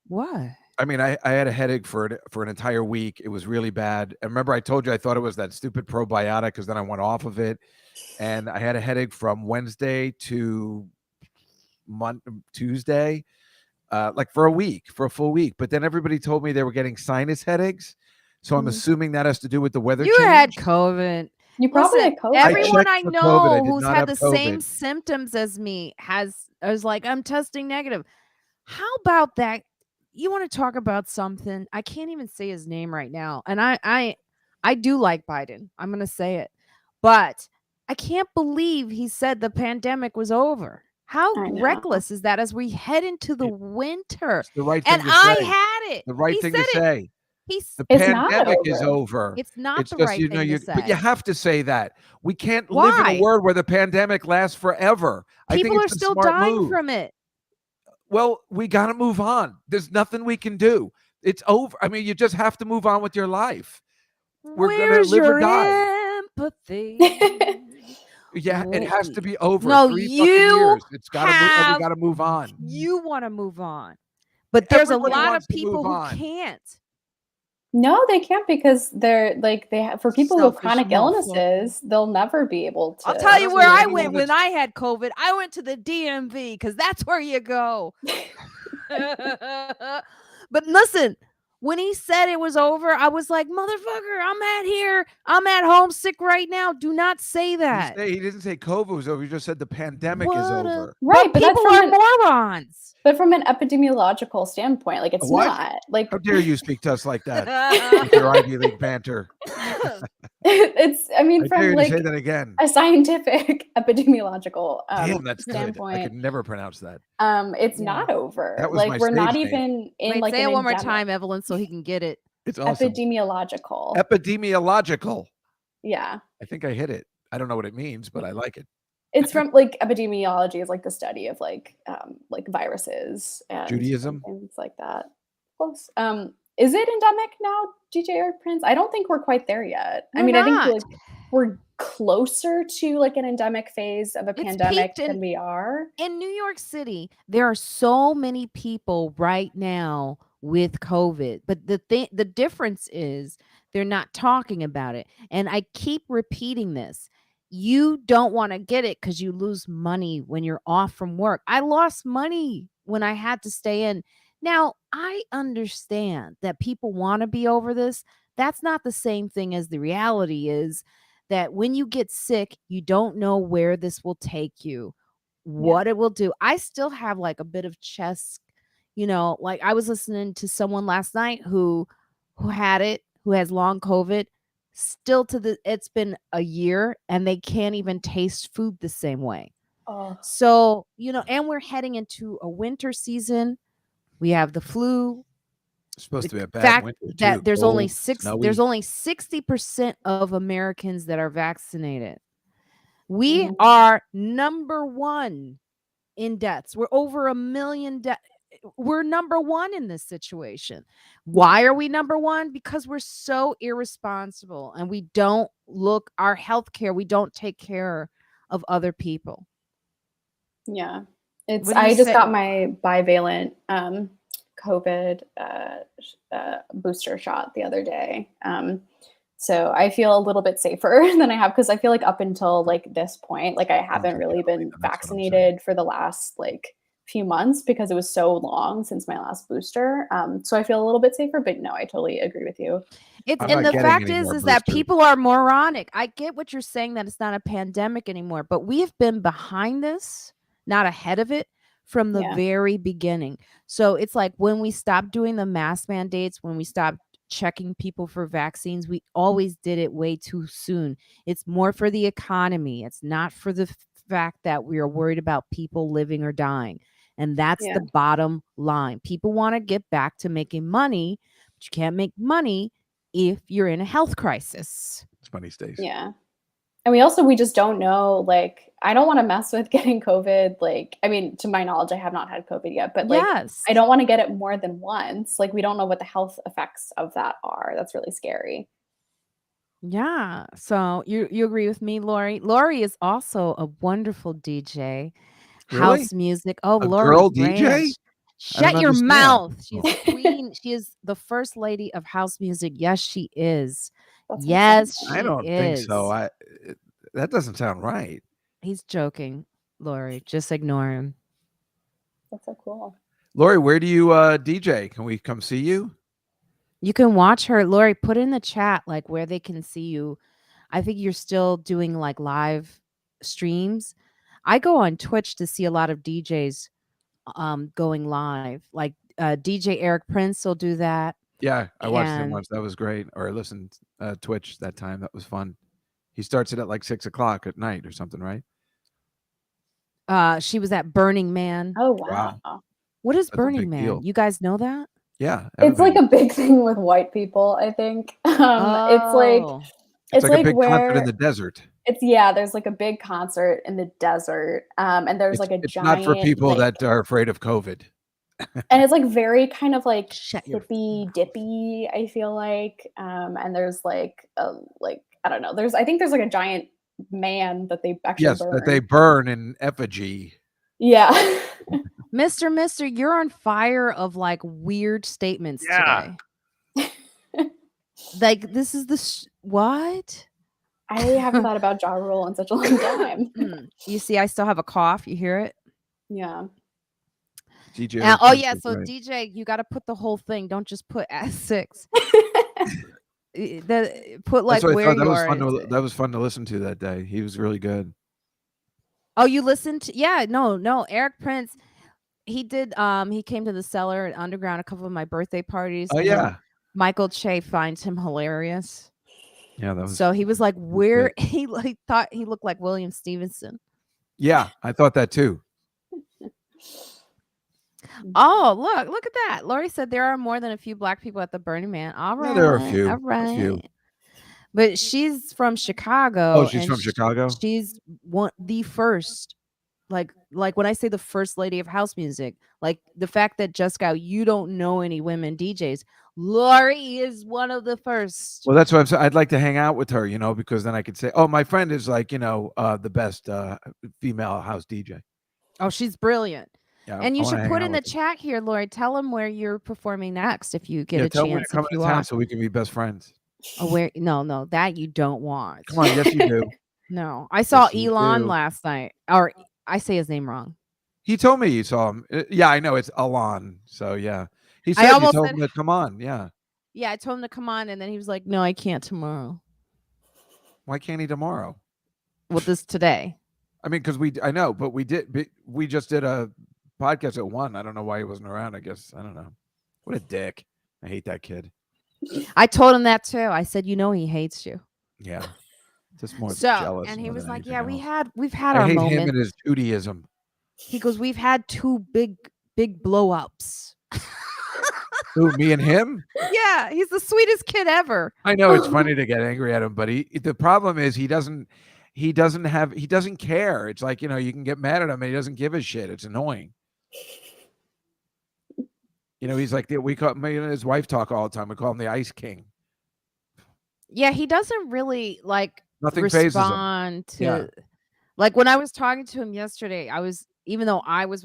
What? I mean, I had a headache for an entire week. It was really bad. And remember, I told you I thought it was that stupid probiotic because then I went off of it, and I had a headache from Wednesday to Tuesday, like for a full week. But then everybody told me they were getting sinus headaches, so I'm Mhm. assuming that has to do with the weather You had change. COVID. You probably Listen, had COVID. everyone I checked for know COVID. I did who's not had have the same COVID. symptoms as me is like, I'm testing negative. How about that? You want to talk about something? I can't even say his name right now. And I do like Biden. I'm going to say it. But I can't believe he said the pandemic was over. How I know. reckless is that as we head into the winter? It's the right And thing to I say. had it. The right He thing said to it. say. He's The It's not pandemic is over. over. It's not It's the just, right you know, thing to but you say. have to say that. We can't live in a Why? world where the pandemic lasts forever. I think People are it's a still smart dying move. from it. Well, we got to move on. There's nothing we can do. It's over. I mean, you just have to move on with your life. We're going to Where's live or your die. empathy? Yeah, it has to be over. No, 3 fucking you years. It's got to move, and we have got to move on. you want to move on, but there's Everybody a lot wants of to people move who on. can't. No, they can't because they're like for people who have Selfish chronic motherfucker. illnesses, they'll never be able to. I'll tell you don't where know I anyone went when that's- I had COVID. I went to the DMV because that's where you go. But listen, when he said it was over, I was like, motherfucker, I'm at home sick right now. Do not say that. He didn't say COVID was over. He just said the pandemic is What over. Right, but but that's people are morons. But from an epidemiological standpoint, like it's What? not like How dare you speak to us like that with your Ivy League banter? it's. I mean, I from dare you like to say that again. a scientific epidemiological Damn, that's good. I standpoint, could never pronounce that. it's Yeah. not over. That was my Like we're not stage name. even in Wait, like say an it one more endemic. time, Evelyn, so he can get it. It's awesome. Epidemiological. Epidemiological. Yeah. I think I hit it. I don't know what it means, but I like it. It's from like epidemiology is like the study of like viruses and Judaism? things like that. Close. Is it endemic now, DJ or Prince? I don't think we're quite there yet. I We're mean, I think not. like we're closer to like an endemic phase of a It's pandemic peaked than we are. in New York City. There are so many people right now with COVID, but the difference is they're not talking about it. And I keep repeating this. You don't want to get it because you lose money when you're off from work. I lost money when I had to stay in. Now, I understand that people want to be over this. That's not the same thing as the reality is that when you get sick, you don't know where this will take you, what it will do. I still have like a bit of chest, like I was listening to someone last night who had it, who has long COVID, still it's been a year and they can't even taste food the same way. Oh, So, and we're heading into a winter season. We have the flu. It's supposed to be a bad Fact winter too. that there's only Cold, there's snowy. only 60% of Americans that are vaccinated. We Mhm. are number one in deaths. We're over 1 million deaths. We're number one in this situation. Why are we number one? Because we're so irresponsible and we don't look our healthcare. We don't take care of other people. Yeah. It's What do you I just say? got my bivalent COVID booster shot the other day. So I feel a little bit safer than I have because I feel like up until like this point, like I haven't really been vaccinated for the last like few months because it was so long since my last booster. So I feel a little bit safer, but no, I totally agree with you. It's I'm and not the getting fact any is more that boosters. people are moronic. I get what you're saying that it's not a pandemic anymore, but we have been behind this, not ahead of it from the Yeah. very beginning. So it's like when we stopped doing the mask mandates, when we stopped checking people for vaccines, we always did it way too soon. It's more for the economy. It's not for the fact that we are worried about people living or dying. And that's Yeah. the bottom line. People want to get back to making money, but you can't make money if you're in a health crisis. It's funny, Stace. Yeah. And we just don't know, like, I don't want to mess with getting COVID. Like, I mean, to my knowledge, I have not had COVID yet, but like, Yes. I don't want to get it more than once. Like, we don't know what the health effects of that are. That's really scary. Yeah. So you agree with me, Lori? Lori is also a wonderful DJ. Really? House music. Oh, A Lori girl Graham. DJ? I don't Shut your understand. mouth. She's a queen. She is the first lady of house music. Yes, she is. That's Yes, insane. she I don't think so. is. That doesn't sound right. He's joking, Lori. Just ignore him. That's so cool. Lori, where do you DJ? Can we come see you? You can watch her. Lori, put in the chat like where they can see you. I think you're still doing like live streams. I go on Twitch to see a lot of DJs going live. Like DJ Eric Prince will do that. Yeah, I watched him And once. That was great. Or I listened Twitch that time. That was fun. He starts it at like 6:00 at night or something, right? she was at Burning Man. Oh Wow. wow. What is That's a Burning big Man? deal. You guys know that? Yeah, It's like everybody. a big thing with white people, I think. It's like Oh. It's like a big concert where in the desert. there's like a big concert in the desert, and there's like a It's giant not for people like, that are afraid of COVID. and it's like very kind of like Shut your hippy dippy, I feel like. And there's like I don't know, I think there's like a giant man that they actually Yes, that they burn in effigy. Yeah. Mister, you're on fire of like weird statements Yeah. today. Like this is the what? I haven't thought about Ja Rule in such a long time. You see, I still have a cough. You hear it? Yeah. DJ. Oh yeah, so DJ, you got to put the whole thing. Don't just put S6. Put like That's what I where thought. you are. That was fun to listen to that day. He was really good. Oh, you listened to? Yeah, no. Eric Prince, he did. He came to the Cellar at Underground a couple of my birthday parties. Oh and yeah. Michael Che finds him hilarious. Yeah, that was. So he was like, where he like thought he looked like William Stevenson. Yeah, I thought that too. Oh, look at that. Lori said there are more than a few black people at the Burning Man. All right. Yeah, there are a few. All right. A few. But she's from Chicago. Oh, she's from Chicago? She's the first. Like when I say the first lady of house music, like the fact that Juskow, you don't know any women DJs. Lori is one of the first. Well, that's what I'm saying. I'd like to hang out with her, because then I could say, oh, my friend is like, the best female house DJ. Oh, she's brilliant. Yeah, and you should put in the chat here, Lori. Tell them where you're performing next if you get a tell chance. Me to come to town so we can be best friends. Oh, where? No, that you don't want. Come on, yes you do. No, I saw Elon last night. Or I say his name wrong. He told me you saw him. Yeah, I know it's Elon. So yeah, he said you told him to come on. Yeah. Yeah, I told him to come on, and then he was like, "No, I can't tomorrow." Why can't he tomorrow? Well, this today. I mean, because I know, but we just did a podcast at 1. I don't know why he wasn't around. I guess I don't know. What a dick! I hate that kid. I told him that too. I said, he hates you. Yeah, just more jealous. And he was like, "Yeah, else. we've had our moment." I hate him and his Judaism. He goes, "We've had 2 big blow ups." Who, me and him? Yeah, he's the sweetest kid ever. I know it's funny to get angry at him, but the problem is he doesn't care. It's like, you can get mad at him and he doesn't give a shit. It's annoying. He's like, we call me and his wife talk all the time. We call him the Ice King. Yeah, he doesn't really nothing respond phases him. To like when I was talking to him yesterday, even though I was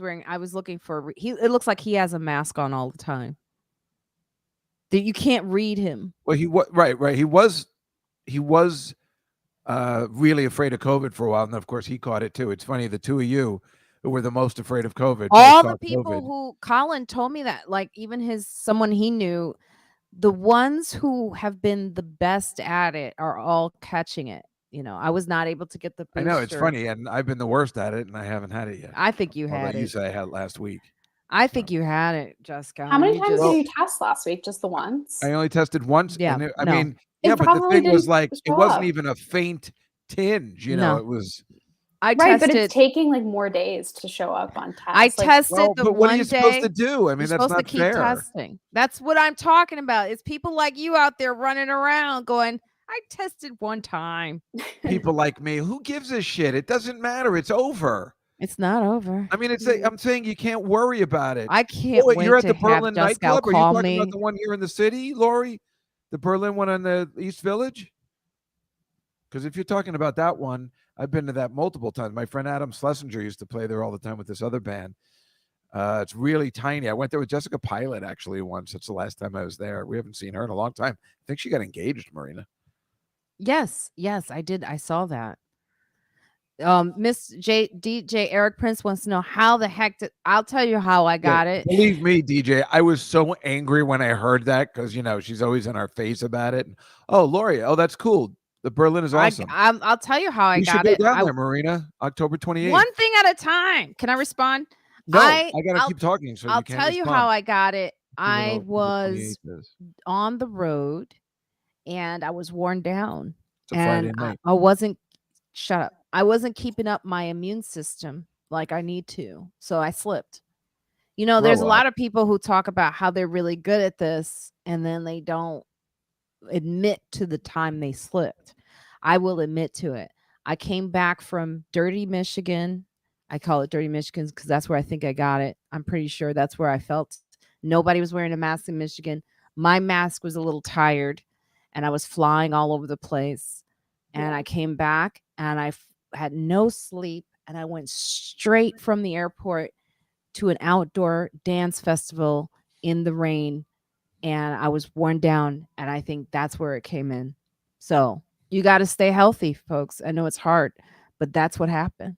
looking for it looks like he has a mask on all the time. That you can't read him. Well, right. He was really afraid of COVID for a while, and of course he caught it too. It's funny, the two of you who were the most afraid of COVID. All the people who Colin told me that, like even someone he knew, the ones who have been the best at it are all catching it. I was not able to get the booster. I know it's funny, and I've been the worst at it, and I haven't had it yet. I think you had it. You said I had it last week. I think you had it, Juskow. How many times did you test last week? Just the once? I only tested once. Yeah, and no. Mean, yeah, but the thing was like, it wasn't even a faint tinge, No. It was. I tested, but it's taking like more days to show up on tests. I tested the but what are you supposed to do? I mean, that's not fair. Testing. That's what I'm talking about. It's people like you out there running around going, I tested one time. People like me, who gives a shit? It doesn't matter. It's over. It's not over. I mean, I'm saying you can't worry about it. I can't wait. You're at the to Berlin have nightclub. Are you call talking me. about the one here in the city, Lori? The Berlin one on the East Village? Because if you're talking about that one, I've been to that multiple times. My friend Adam Schlesinger used to play there all the time with this other band. It's really tiny. I went there with Jessica Pilot actually once. That's the last time I was there. We haven't seen her in a long time. I think she got engaged, Marina. Yes, I did. I saw that. DJ Eric Prince wants to know how the heck I'll tell you how I got it. Believe me, DJ, I was so angry when I heard that because she's always in our face about it. Oh, Lori, oh, that's cool. The Berlin is awesome. I'll tell you how I You should got go it. down there, Marina. October 28th. One thing at a time. Can I respond? No, I gotta I'll- keep talking, so I'll you can't tell you respond. how I got it. See what I October was 28th is. on the road and I was worn down. It's a Friday And night. I wasn't shut up. I wasn't keeping up my immune system like I need to. So I slipped. You know, there's a Grow lot up. of people who talk about how they're really good at this and then they don't admit to the time they slipped. I will admit to it. I came back from Dirty Michigan. I call it Dirty Michigan because that's where I think I got it. I'm pretty sure that's where I felt nobody was wearing a mask in Michigan. My mask was a little tired and I was flying all over the place. And I came back and I had no sleep and I went straight from the airport to an outdoor dance festival in the rain and I was worn down and I think that's where it came in. So, you got to stay healthy, folks. I know it's hard, but that's what happened.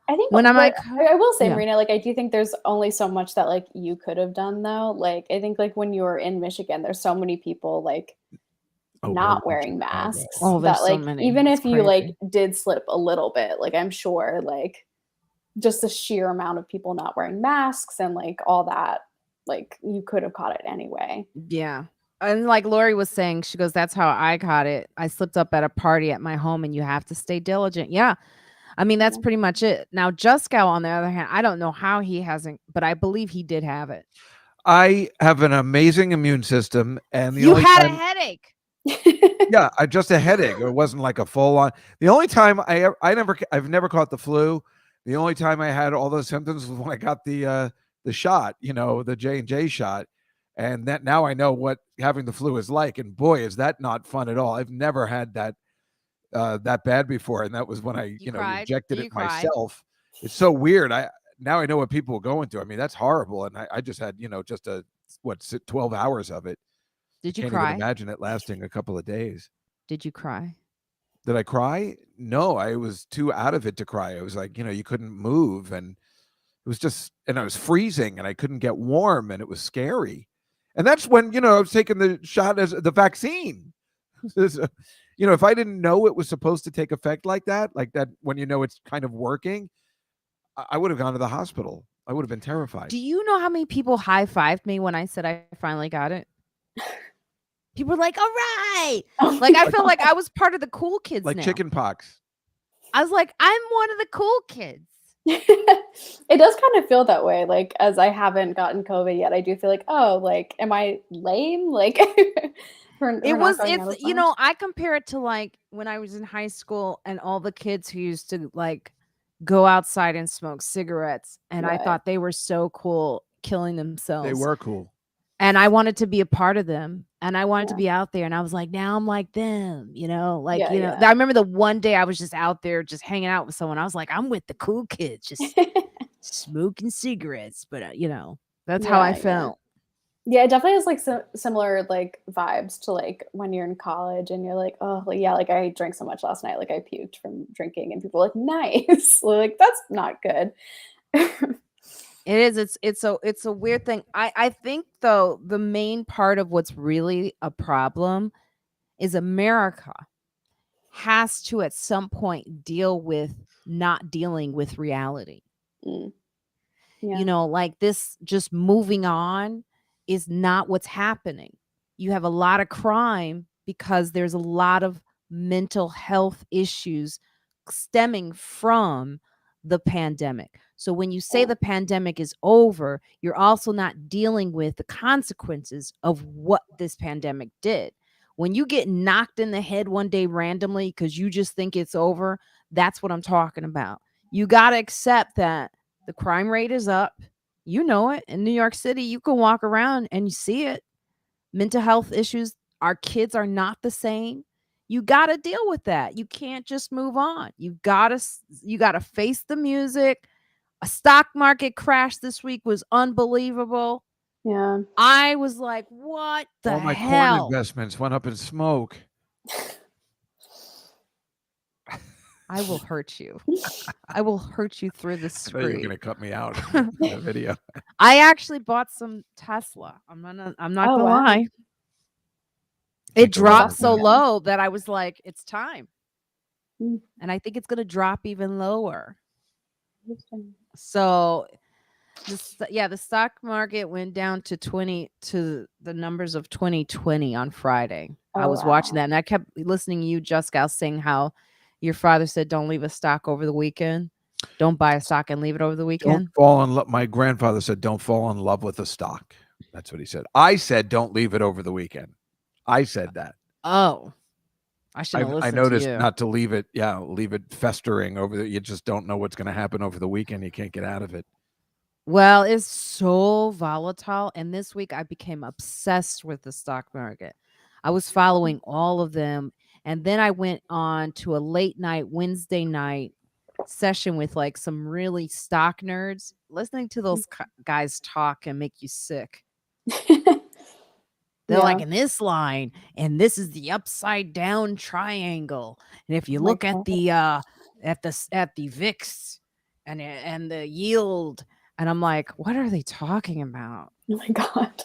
I think When I'm like, I will say, yeah. Marina, like I do think there's only so much that like you could have done though. Like I think like when you were in Michigan, there's so many people like not wearing masks Oh, there's that like so many. even It's if you like crazy. did slip a little bit, like I'm sure like just the sheer amount of people not wearing masks and like all that, like you could have caught it anyway. Yeah. And like Lori was saying, she goes, that's how I caught it. I slipped up at a party at my home and you have to stay diligent. Yeah. I mean, that's pretty much it. Now, Juskow, on the other hand, I don't know how he hasn't, but I believe he did have it. I have an amazing immune system, and the You only had a time, headache. yeah, I just a headache. It wasn't like a full on. The only time I've never caught the flu. The only time I had all those symptoms was when I got the shot, the J&J shot, and that now I know what having the flu is like. And boy, is that not fun at all. I've never had that bad before, and that was when I injected it myself. It's so weird. Now I know what people are going through. I mean, that's horrible. And I just had just 12 hours of it. Did you Can't cry? even imagine it lasting a couple of days. Did you cry? Did I cry? No, I was too out of it to cry. It was like, you couldn't move, and it was just, and I was freezing and I couldn't get warm, and it was scary. And that's when, I was taking the shot as the vaccine. If I didn't know it was supposed to take effect like that when it's kind of working, I would have gone to the hospital. I would have been terrified. Do you know how many people high-fived me when I said I finally got it? People were like, all right. Like, I felt like I was part of the cool kids like now. chicken pox. I was like, I'm one of the cool kids. It does kind of feel that way. Like, as I haven't gotten COVID yet, I do feel like, oh, like, am I lame? Like, I compare it to like when I was in high school and all the kids who used to like go outside and smoke cigarettes. And I thought they were so cool killing themselves. They were cool. And I wanted to be a part of them. And I wanted to be out there. And I was like, now I'm like them, I remember the one day I was just out there just hanging out with someone. I was like, I'm with the cool kids, just smoking cigarettes. But, that's how I felt. Yeah, it definitely has like similar like vibes to like when you're in college and you're like, oh, like I drank so much last night, like I puked from drinking, and people are like, nice. Like, that's not good. It is. It's a weird thing. I think though the main part of what's really a problem is America has to at some point deal with not dealing with reality. Yeah. Like this just moving on is not what's happening. You have a lot of crime because there's a lot of mental health issues stemming from the pandemic. So when you say the pandemic is over, you're also not dealing with the consequences of what this pandemic did. When you get knocked in the head one day randomly because you just think it's over, that's what I'm talking about. You got to accept that the crime rate is up. You know it. In New York City, you can walk around and you see it. Mental health issues. Our kids are not the same. You got to deal with that. You can't just move on. You got to face the music. A stock market crash this week was unbelievable. Yeah. I was like, what the hell? All my corn investments went up in smoke. I will hurt you. I will hurt you through the screen. You're gonna cut me out in the video. I actually bought some Tesla. I'm not gonna lie. It Take a look dropped at so that. low that I was like, it's time. Mm. And I think it's going to drop even lower. Interesting. So the stock market went down to the numbers of 2020 on Friday. I Oh, was watching wow. that and I kept listening to you, Juskow, saying how your father said, don't leave a stock over the weekend. Don't buy a stock and leave it over the Don't weekend. fall in love. My grandfather said, don't fall in love with a stock. That's what he said. I said, don't leave it over the weekend. I said that. Oh, I shouldn't have I listened noticed to you. not to leave it. Yeah, leave it festering over the. You just don't know what's going to happen over the weekend. You can't get out of it. Well, it's so volatile. And this week I became obsessed with the stock market. I was following all of them. And then I went on to a late night Wednesday night session with like some really stock nerds. Listening to those guys talk and make you sick. They're like, in this line, and this is the upside down triangle. And if you Oh my look at God. the VIX and the yield, and I'm like, what are they talking about? Oh my God.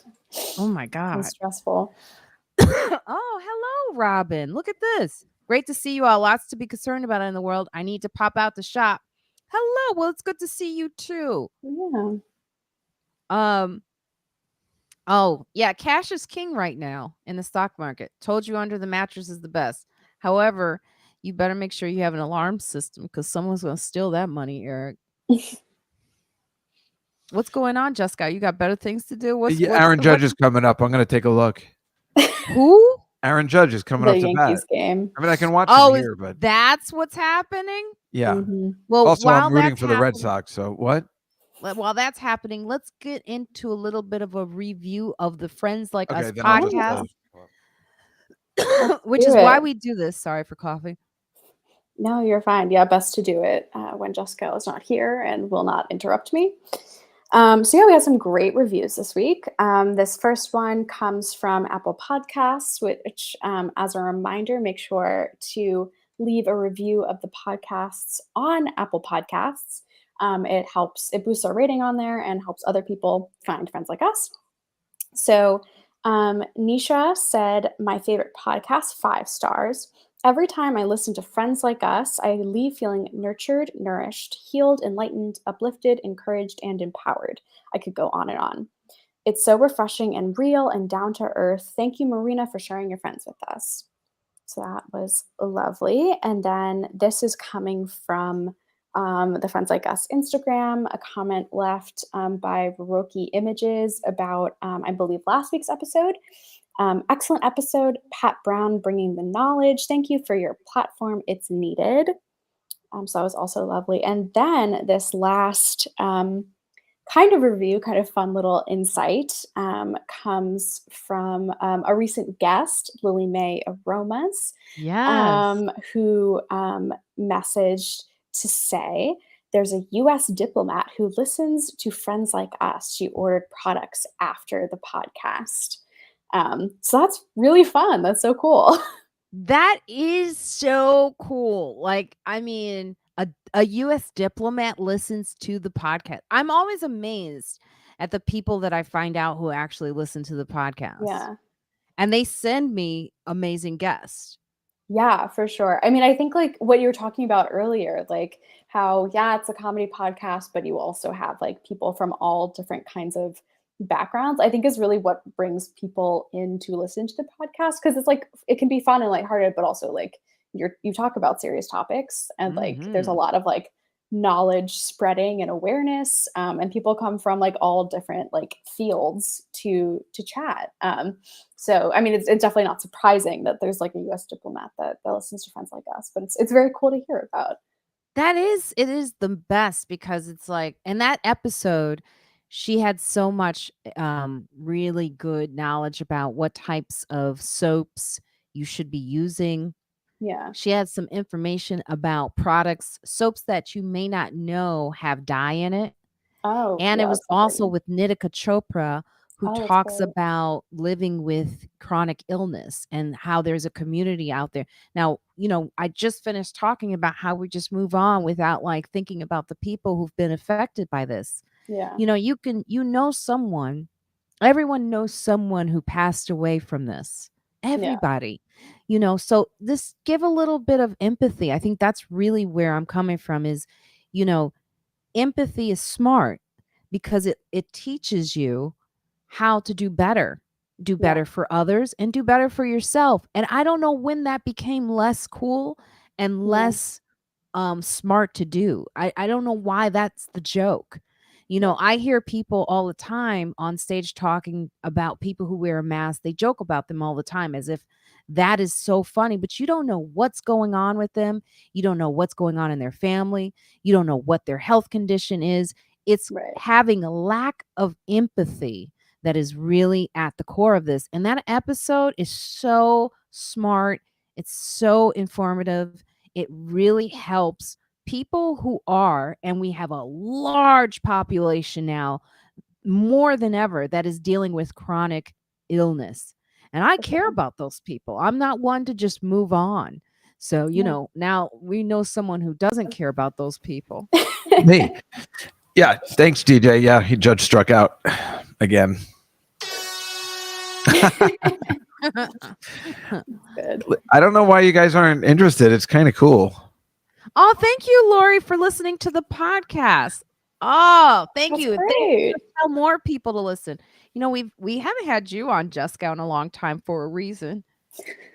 Oh my So God. stressful. Oh, hello, Robin. Look at this. Great to see you all. Lots to be concerned about in the world. I need to pop out the shop. Hello. Well, it's good to see you too. Yeah. Oh, yeah, cash is king right now in the stock market. Told you under the mattress is the best. However, you better make sure you have an alarm system because someone's going to steal that money, Eric. What's going on, Juskow? You got better things to do? What's Aaron Judge is coming up. I'm going to take a look. Who? Aaron Judge is coming The up to bat. Yankees game. I mean, I can watch Oh, him here, but that's what's happening? yeah. Mhm. Well, Also, while I'm rooting that's for the Red happening, Sox. So what? while that's happening, let's get into a little bit of a review of the Friends Like Us Okay, then I'll just podcast, Let's which do is why it. we do this. Sorry for coughing. No, you're fine. Yeah, best to do it when Jessica is not here and will not interrupt me. So yeah, we had some great reviews this week. This first one comes from Apple Podcasts, which, as a reminder, make sure to leave a review of the podcasts on Apple Podcasts. It boosts our rating on there and helps other people find friends like us. So Nisha said, my favorite podcast, 5 stars. Every time I listen to Friends Like Us, I leave feeling nurtured, nourished, healed, enlightened, uplifted, encouraged, and empowered. I could go on and on. It's so refreshing and real and down to earth. Thank you, Marina, for sharing your friends with us. So that was lovely. And then this is coming from the Friends Like Us Instagram, a comment left by Roki Images about, I believe, last week's episode. Excellent episode, Pat Brown bringing the knowledge. Thank you for your platform. It's needed. So that was also lovely. And then this last kind of review, kind of fun little insight, comes from a recent guest, Lily Mae Aromas, Yes. who messaged to say there's a US diplomat who listens to Friends Like Us. She ordered products after the podcast. So that's really fun. That's so cool. That is so cool. Like, I mean, a US diplomat listens to the podcast. I'm always amazed at the people that I find out who actually listen to the podcast. Yeah. And they send me amazing guests. Yeah, for sure. I mean, I think like what you were talking about earlier, like how, yeah, it's a comedy podcast, but you also have like people from all different kinds of backgrounds, I think is really what brings people in to listen to the podcast. Cause it's like, it can be fun and lighthearted, but also like you talk about serious topics and like there's a lot of like knowledge spreading and awareness. And people come from like all different like fields to chat. So, I mean, it's definitely not surprising that there's like a US diplomat that listens to Friends Like Us, but it's very cool to hear about. It is the best because it's like, in that episode, she had so much really good knowledge about what types of soaps you should be using. Yeah. She had some information about products, soaps that you may not know have dye in it. Oh, And yeah, it was that's also important. with Nitika Chopra, who Oh, that's talks great. about living with chronic illness and how there's a community out there. Now, I just finished talking about how we just move on without like thinking about the people who've been affected by this. Yeah. Everyone knows someone who passed away from this. everybody. You know, so this give a little bit of empathy. I think that's really where I'm coming from is, you know, empathy is smart because it teaches you how to do better for others and do better for yourself. And I don't know when that became less cool and less smart to do. I don't know why that's the joke. You know, I hear people all the time on stage talking about people who wear a mask. They joke about them all the time as if that is so funny, but you don't know what's going on with them. You don't know what's going on in their family. You don't know what their health condition is. It's having a lack of empathy that is really at the core of this. And that episode is so smart. It's so informative. It really helps people who are, and we have a large population now, more than ever, that is dealing with chronic illness. And I care about those people. I'm not one to just move on. So, you know, now we know someone who doesn't care about those people. Me. Yeah. Thanks, DJ. Yeah. He judge struck out again. Good. I don't know why you guys aren't interested. It's kind of cool. Oh, thank you, Lori, for listening to the podcast. Oh, thank you. Thank you. Tell more people to listen. You know, we haven't had you on Juskow in a long time for a reason.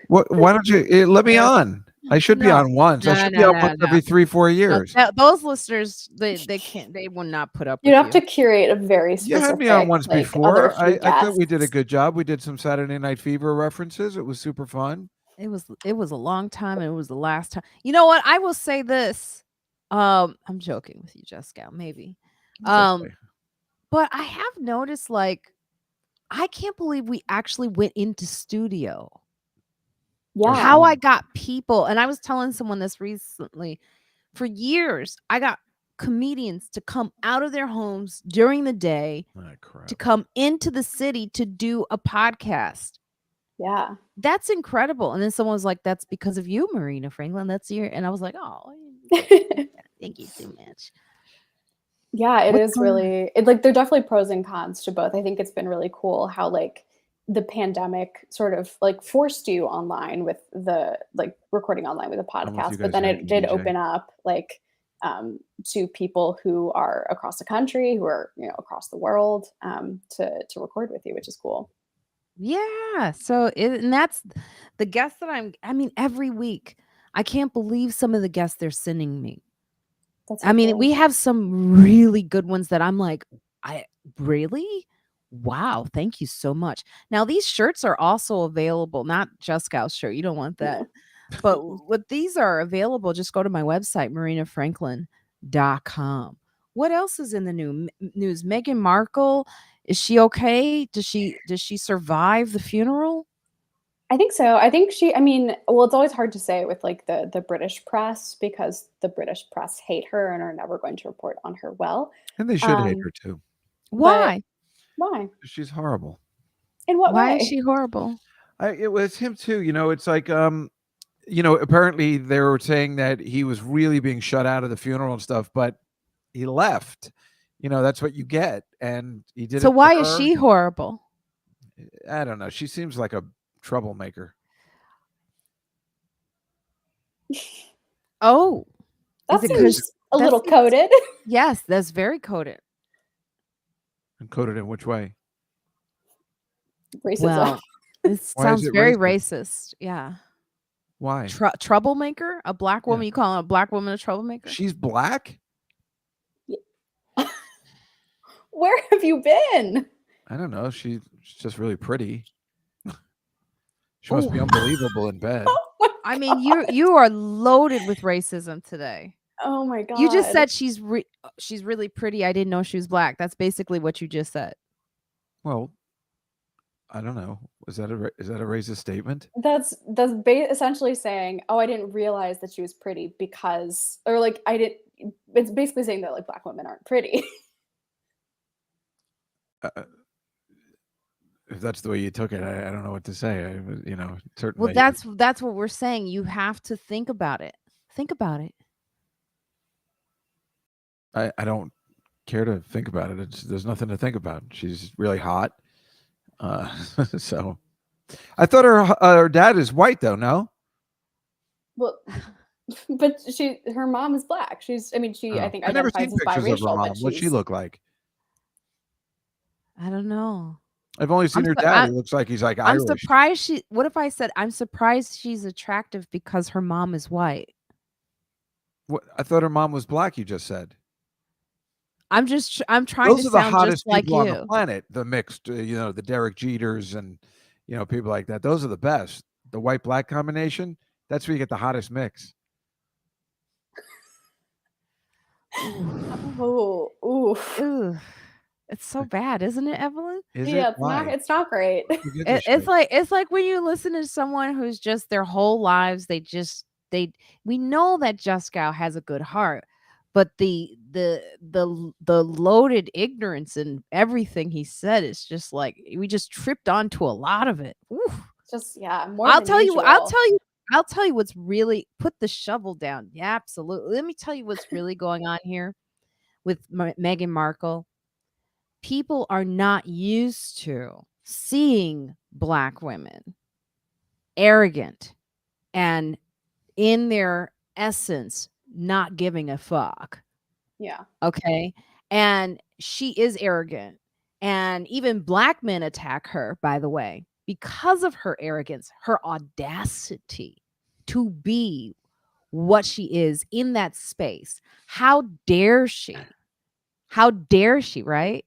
Why don't you let me on? I should be on once. I should be on once every 3-4 years. Those listeners, they can't. They will not put up. You'd have to curate a very specific. You had me on once before. I thought we did a good job. We did some Saturday Night Fever references. It was super fun. It was a long time, and it was the last time. You know what? I will say this. I'm joking with you, Juskow, maybe. Okay. But I have noticed, like, I can't believe we actually went into studio. Yeah. How I got people, and I was telling someone this recently. For years, I got comedians to come out of their homes during the day to come into the city to do a podcast. Yeah. That's incredible. And then someone was like, that's because of you, Marina Franklin. That's your, and I was like, oh, thank you so much. Yeah, it is really, like, there are definitely pros and cons to both. I think it's been really cool how, like, the pandemic sort of, like, forced you online with the, like, recording online with a podcast, but then it did open up, like, to people who are across the country, who are, you know, across the world, to record with you, which is cool. Yeah. So and that's the guests that I mean, every week, I can't believe some of the guests they're sending me. That's I mean, we have some really good ones that I'm like, really? Wow, thank you so much. Now, these shirts are also available, not Juskow's shirt. You don't want that. But what these are available, just go to my website, marinayfranklin.com. What else is in the news? Meghan Markle, is she okay? Does she survive the funeral? I think so. I think I mean, well, it's always hard to say with, like, the British press, because the British press hate her and are never going to report on her well. And they should hate her too. Why? Why? She's horrible. In what way? Why is she horrible? It was him too. You know, it's like, you know, apparently they were saying that he was really being shut out of the funeral and stuff, but he left. You know, that's what you get. And he did it. So why is she horrible? I don't know. She seems like a troublemaker. Oh, that seems a little coded. Yes, that's very coded. And coded in which way? Racism. Well, it sounds very racist. Yeah. Why? Troublemaker? A black woman? You call a black woman a troublemaker? She's black? Yeah. Where have you been? I don't know. She's just really pretty. She must be unbelievable in bed. I mean, you are loaded with racism today. Oh my God. You just said she's really pretty. I didn't know she was black. That's basically what you just said. Well, I don't know. Is that a racist statement? That's essentially saying, oh, I didn't realize that she was pretty because, or like, it's basically saying that, like, black women aren't pretty. If that's the way you took it, I don't know what to say. You know, certainly. Well, that's what we're saying. You have to think about it. Think about it. I don't care to think about it. There's nothing to think about. She's really hot. So I thought her dad is white though. No. Well, but her mom is black. I Oh. think I've never seen identifies as pictures of her biracial, mom. but What's she she's look like? I don't know. I've only seen her dad. He looks like he's like I'm Irish. surprised what if I said I'm surprised she's attractive because her mom is white? What? I thought her mom was black. You just said. I'm trying Those to are the sound hottest just like people on the you. planet. The mixed, the Derek Jeters and people like that. Those are the best. The white black combination. That's where you get the hottest mix. oh, oof. Ugh. It's so bad, isn't it, Evelyn? Is Yeah, it? Why? it's not great. Who gives a It's shit? like when you listen to someone who's just their whole lives we know that Juskow has a good heart, but the loaded ignorance and everything he said is just like we just tripped onto a lot of it. Oof. Just more I'll than tell you usual. I'll tell you what's really put the shovel down. Yeah, absolutely. Let me tell you what's really going on here with Meghan Markle. People are not used to seeing black women arrogant and in their essence not giving a fuck. Yeah. Okay. And she is arrogant. And even black men attack her, by the way, because of her arrogance, her audacity to be what she is in that space. How dare she? How dare she, right?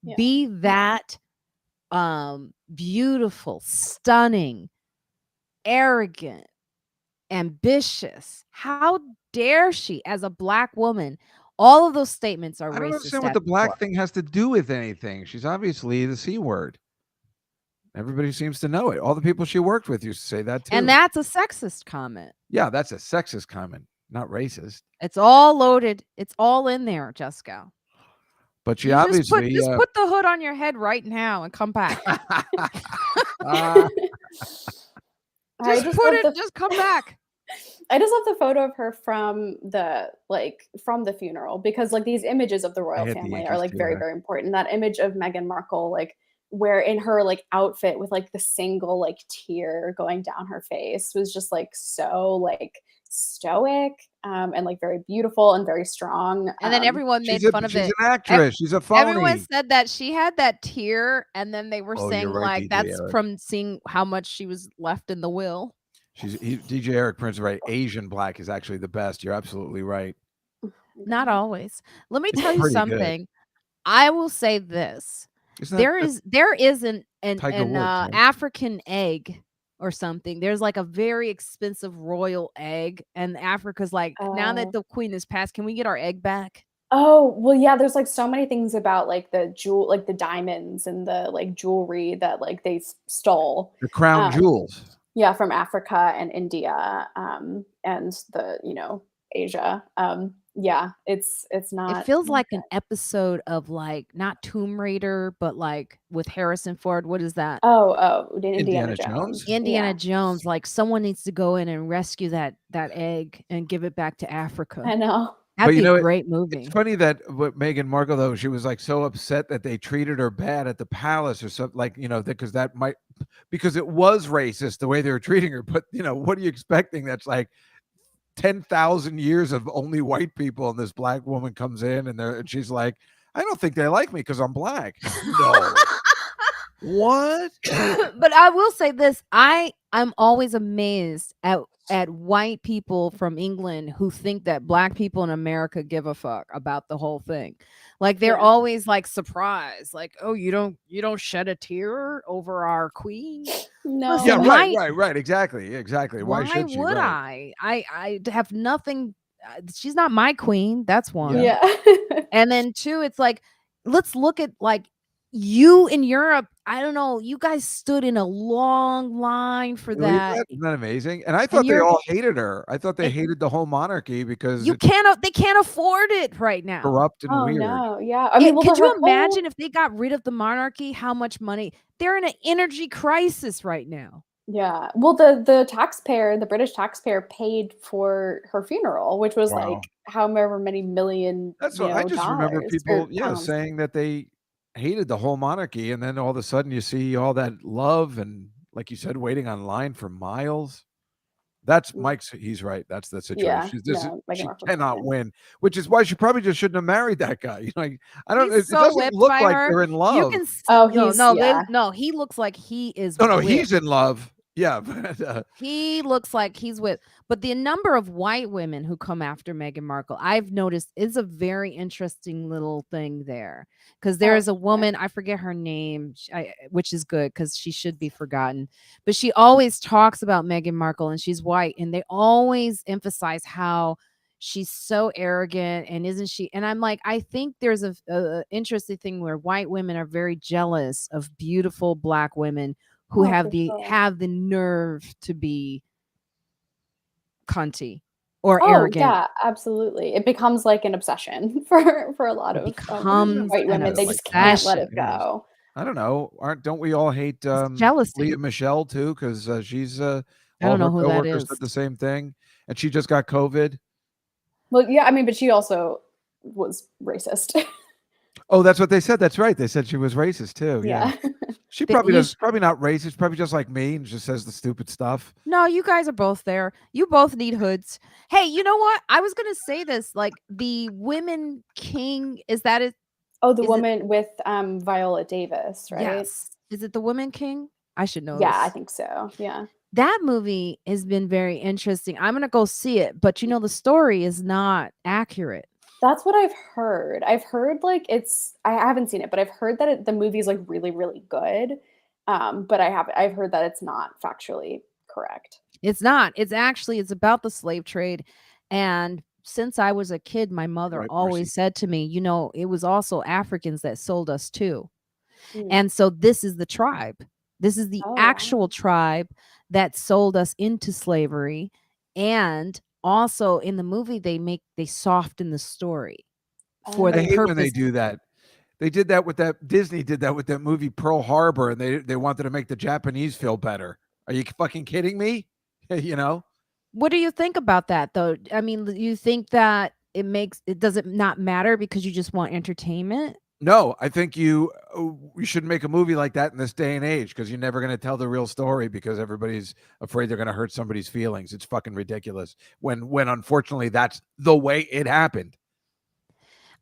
Yeah. Be that beautiful, stunning, arrogant, ambitious. How dare she as a black woman? All of those statements are I don't racist understand what at the the black core. thing has to do with anything. She's obviously the C word. Everybody seems to know it. All the people she worked with used to say that too. And that's a sexist comment. Yeah, that's a sexist comment, not racist. It's all loaded. It's all in there, Juskow. But she You obviously just put the hood on your head right now and come back. Just come back. I just love the photo of her from the funeral because these images of the royal family are very, very important. That image of Meghan Markle, where in her outfit with the single tear going down her face was just so stoic and very beautiful and very strong. And then everyone made fun of it. She's an actress. She's a phony. Everyone said that she had that tear, and then they were saying right, that's Eric. from seeing how much she was left in the will. DJ Eric Prince, right? Asian black is actually the best. You're absolutely right. Not always. Let me tell you something. Good. I will say this: there is an African egg or something. There's a very expensive royal egg, and Africa's now that the queen has passed, can we get our egg back? Oh, well, yeah, there's so many things about the diamonds and the jewelry that they stole. The crown jewels. Yeah, from Africa and India and the Asia. Yeah, it's not. It feels like an episode of not Tomb Raider, but with Harrison Ford. What is that? Indiana Jones. Indiana Jones. Someone needs to go in and rescue that egg and give it back to Africa. I know. That'd be a great movie. It's funny that with Meghan Markle, though, she was so upset that they treated her bad at the palace or something, because it was racist the way they were treating her. But what are you expecting? That's 10,000 years of only white people, and this black woman comes in and she's like, I don't think they like me because I'm black. No. What? But I will say this: I'm always amazed at white people from England who think that black people in America give a fuck about the whole thing. They're always surprised, oh, you don't shed a tear over our queen. No. Yeah, right. Exactly. Why should she? Would right. I have nothing. She's not my queen. That's one. Yeah. And then two, it's let's look at you in Europe. I don't know. You guys stood in a long line for that. Isn't that amazing? And I thought they all hated her. I thought they hated the whole monarchy because they can't afford it right now. Corrupt and weird. No, yeah. I mean, could you imagine if they got rid of the monarchy? How much money? They're in an energy crisis right now. Yeah. Well, the British taxpayer paid for her funeral, which was however many million. That's what I just remember people, saying that they hated the whole monarchy, and then all of a sudden you see all that love and like you said, waiting online for miles. That's Mike's. He's right. That's the situation. She Markle's cannot fine. win, which is why she probably just shouldn't have married that guy. Like, I don't. He's It so doesn't whipped look by like her. they're in You love. can Oh, no. He looks like he is. No, whipped. he's in love. Yeah, but, He looks like he's with, but the number of white women who come after Meghan Markle, I've noticed, is a very interesting little thing there. Because there is a woman, I forget her name, which is good because she should be forgotten. But she always talks about Meghan Markle, and she's white, and they always emphasize how she's so arrogant, and isn't she? And I'm like, I think there's a interesting thing where white women are very jealous of beautiful black women who have the nerve to be cunty or arrogant. Yeah, absolutely. It becomes like an obsession for a lot of white women. They just can't let it go. I don't know. Don't we all hate jealousy? Leah Michelle too? Because she's I don't know who that is. Said the same thing, and she just got COVID. Well, yeah, I mean, but she also was racist. Oh, that's what they said. That's right. They said she was racist too. Yeah. She probably probably not racist, probably just like me and just says the stupid stuff. No, you guys are both there. You both need hoods. Hey, you know what? I was gonna say this, like the women king, is that it? Oh, the woman with Viola Davis, right? Yes. Is it the Woman King? I should know. Yeah, I think so. Yeah. That movie has been very interesting. I'm gonna go see it, but you know the story is not accurate. That's what I've heard. I've heard like I haven't seen it, but I've heard that the movie is like really, really good. But I've heard that it's not factually correct. It's not. It's about the slave trade. And since I was a kid, my mother always said to me, you know, it was also Africans that sold us too. And so this is the tribe. This is the actual tribe that sold us into slavery. And also in the movie, they soften the story for the purpose. When they do that. They did that with Disney did that with that movie Pearl Harbor, and they wanted to make the Japanese feel better. Are you fucking kidding me? You know? What do you think about that though? I mean, you think that it doesn't not matter because you just want entertainment? No, I think you should make a movie like that in this day and age because you're never going to tell the real story because everybody's afraid they're going to hurt somebody's feelings. It's fucking ridiculous when unfortunately that's the way it happened.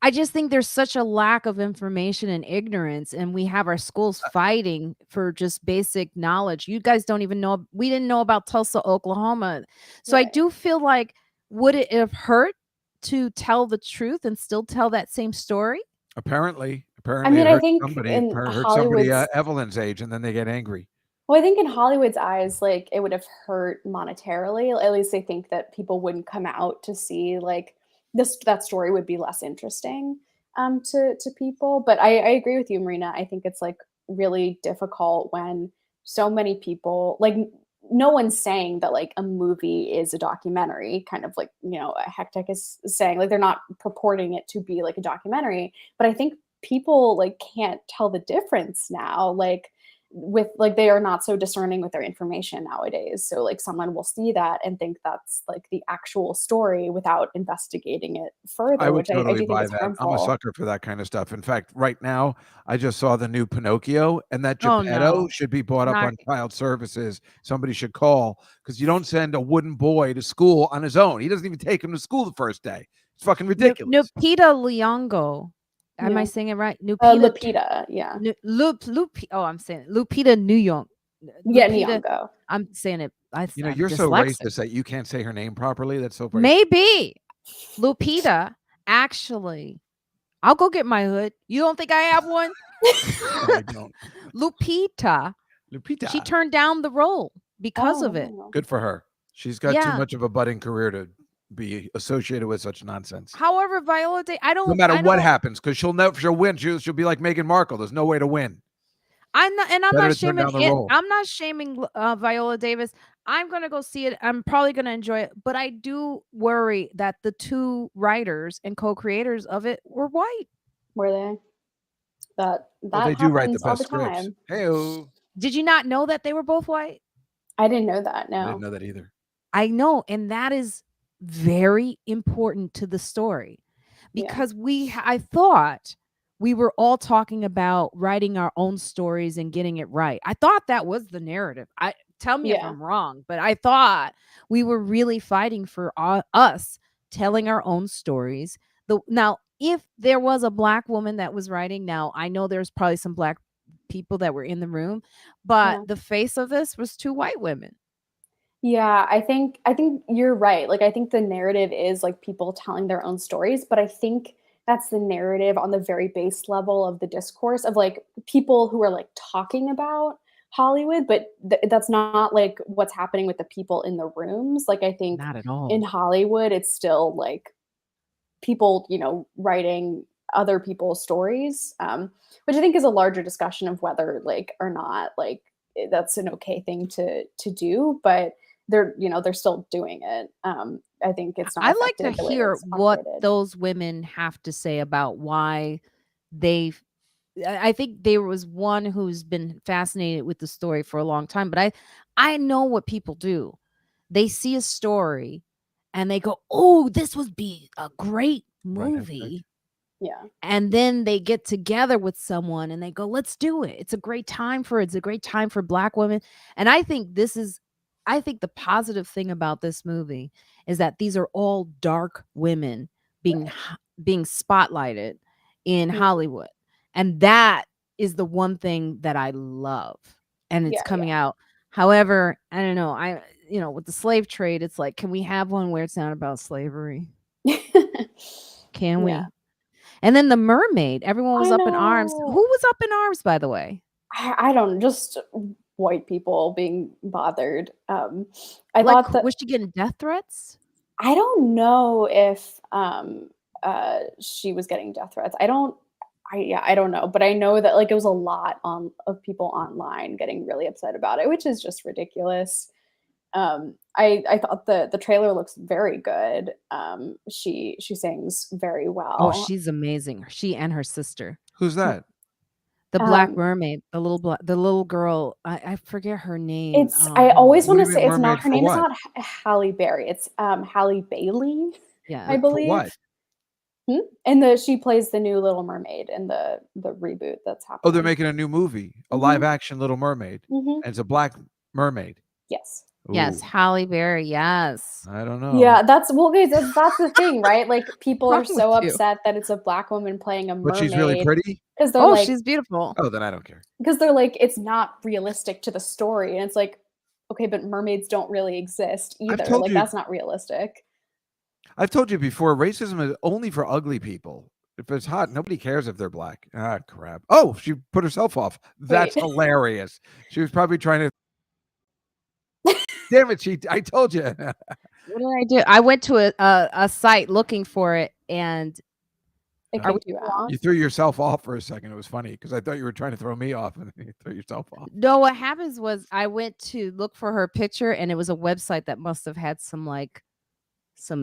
I just think there's such a lack of information and ignorance, and we have our schools fighting for just basic knowledge. You guys don't even know. We didn't know about Tulsa, Oklahoma. So I do feel like, would it have hurt to tell the truth and still tell that same story? Apparently, I mean, I think somebody hurt somebody Evelyn's age, and then they get angry. Well, I think in Hollywood's eyes, like it would have hurt monetarily. At least they think that people wouldn't come out to see like that story would be less interesting to people. But I agree with you, Marina. I think it's like really difficult when so many people like no one's saying that like a movie is a documentary, kind of like, you know, Hectic is saying, like they're not purporting it to be like a documentary. But I think people like can't tell the difference now. Like with like they are not so discerning with their information nowadays, so like someone will see that and think that's like the actual story without investigating it further. I would totally I do buy think that. harmful. I'm a sucker for that kind of stuff. In fact, right now I just saw the new Pinocchio, and that Oh, Geppetto no. should be brought up on child services. Somebody should call because you don't send a wooden boy to school on his own. He doesn't even take him to school the first day. It's fucking ridiculous. Lupita Nyong'o. Am I saying it right? Lupita, yeah. I'm saying it. Lupita Nyong'o. Yeah, Nyong'o. I'm saying it. You know, you're so racist that you can't say her name properly. That's so racist. Maybe Lupita. Actually, I'll go get my hood. You don't think I have one? I don't. Lupita. She turned down the role because of it. Good for her. She's got too much of a budding career to be associated with such nonsense. However, Viola no matter what happens, because she'll win. She'll be like Meghan Markle. There's no way to win. I'm not shaming Viola Davis. I'm gonna go see it. I'm probably gonna enjoy it, but I do worry that the two writers and co-creators of it were white. Were they? That they do write the best scripts. Hey-o. Did you not know that they were both white? I didn't know that. No, I didn't know that either. I know, and that is very important to the story because I thought we were all talking about writing our own stories and getting it right. I thought that was the narrative. I tell me if Yeah. I'm wrong, but I thought we were really fighting for us telling our own stories. Now, if there was a Black woman that was writing, now I know there's probably some Black people that were in the room, but Yeah. the face of this was two white women. Yeah, I think you're right. Like I think the narrative is like people telling their own stories, but I think that's the narrative on the very base level of the discourse of like people who are like talking about Hollywood, but that's not like what's happening with the people in the rooms. Like I think Not at in all. Hollywood it's still like people, writing other people's stories, which I think is a larger discussion of whether like or not like that's an okay thing to do, but they're still doing it. I think it's not I like effective to the way hear it's what operated. those women have to say about why they I think there was one who's been fascinated with the story for a long time, but I know what people do. They see a story and they go, "Oh, this would be a great Right. Right. movie." Yeah, And then they get together with someone and they go, "Let's do it. It's a great time for it. It's a great time for Black women." And I think the positive thing about this movie is that these are all dark women being right. being spotlighted in Mhm. Hollywood. And that is the one thing that I love. And it's Yeah, coming out. However, I don't know. With the slave trade, it's like, can we have one where it's not about slavery? yeah. Can Yeah. we? And then the mermaid, everyone was I up in arms. Who know. was up in arms, by the way? I don't just white people being bothered. I Like, thought that was she getting death threats? I don't know if she was getting death threats. I don't know, but I know that like it was a lot of people online getting really upset about it, which is just ridiculous. I thought the trailer looks very good. She sings very Oh, well. she's amazing. She and her sister. Who's that? The Black Um, Mermaid, the little girl, I forget her name. I always What want do to you mean say it's not mermaid her for name. It's what? not Halle Berry. It's Halle Bailey, Yeah. I For what? believe. Hmm? And she plays the new Little Mermaid in the reboot that's Oh, they're happening. making a new movie, a live Hmm. action Little Mermaid, Hmm. and it's a black mermaid. Yes. Yes, Ooh, Halle Berry, yes. I don't know. Yeah, that's well, guys. That's the thing, right? Like people What's are wrong with so you? upset that it's a black woman playing a But she's really mermaid pretty? because they're Oh, like she's beautiful. Oh, then I don't care. it's not realistic to the story, and it's like, okay, but mermaids don't really exist I've either. told Like you that's not realistic. I've told you before, racism is only for ugly people. If it's hot, nobody cares if they're black. Ah, crap. Oh, she put herself off. Wait. That's hilarious. She was probably trying to damn it, I told you. What did I do? I went to a site looking for it, and It are we kicked you still out. on? You threw yourself off for a second. It was funny because I thought you were trying to throw me off and then you threw yourself off. No, what happens was I went to look for her picture, and it was a website that must have had some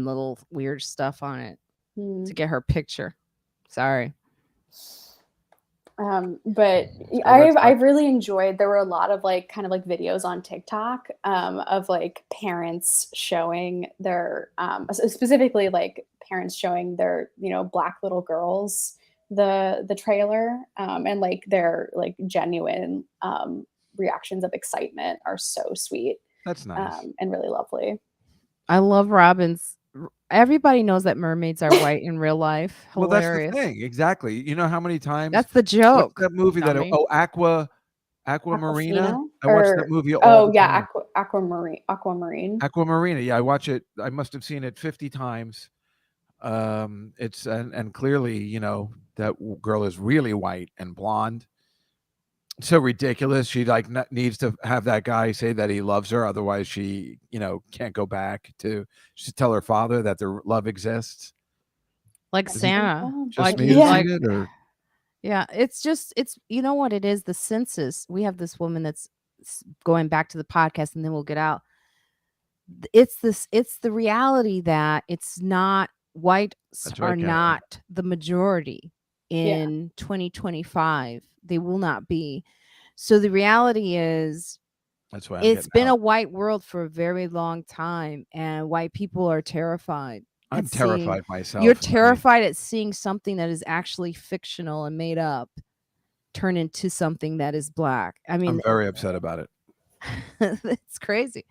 little weird stuff on it Hmm. to get her picture. Sorry. But So that's I've really enjoyed. There were a lot of like kind of like videos on TikTok of like parents showing their specifically like parents showing their black little girls the trailer, and like their like genuine reactions of excitement are so sweet, that's nice. and really lovely. I love Robin's. Everybody knows that mermaids are white in real life. Well, that's the Hilarious. thing. Exactly. You know how many times That's the what's joke, that movie that dummy. Aqua Marina? Aquafina I watch that or movie all oh the yeah, time. aquamarine. Aquamarina. Yeah, I watch it. I must have seen it 50 times. It's and clearly, that girl is really white and blonde. So ridiculous. She like needs to have that guy say that he loves her, otherwise she, can't go back to. She should tell her father that their love exists. Like Is it Santa. just me who's Yeah. seen it, or Yeah, it's you know what it is, the census. We have this woman that's going back to the podcast, and then we'll get out. It's the reality that it's not whites that's are right, Karen? not the majority Yeah. in 2025. They will not be. So the reality is That's why I'm it's getting been out. a white world for a very long time, and white people are terrified I'm at seeing- terrified myself. You're I mean, terrified at seeing something that is actually fictional and made up turn into something that is black. I mean, I'm very upset about it. it's crazy.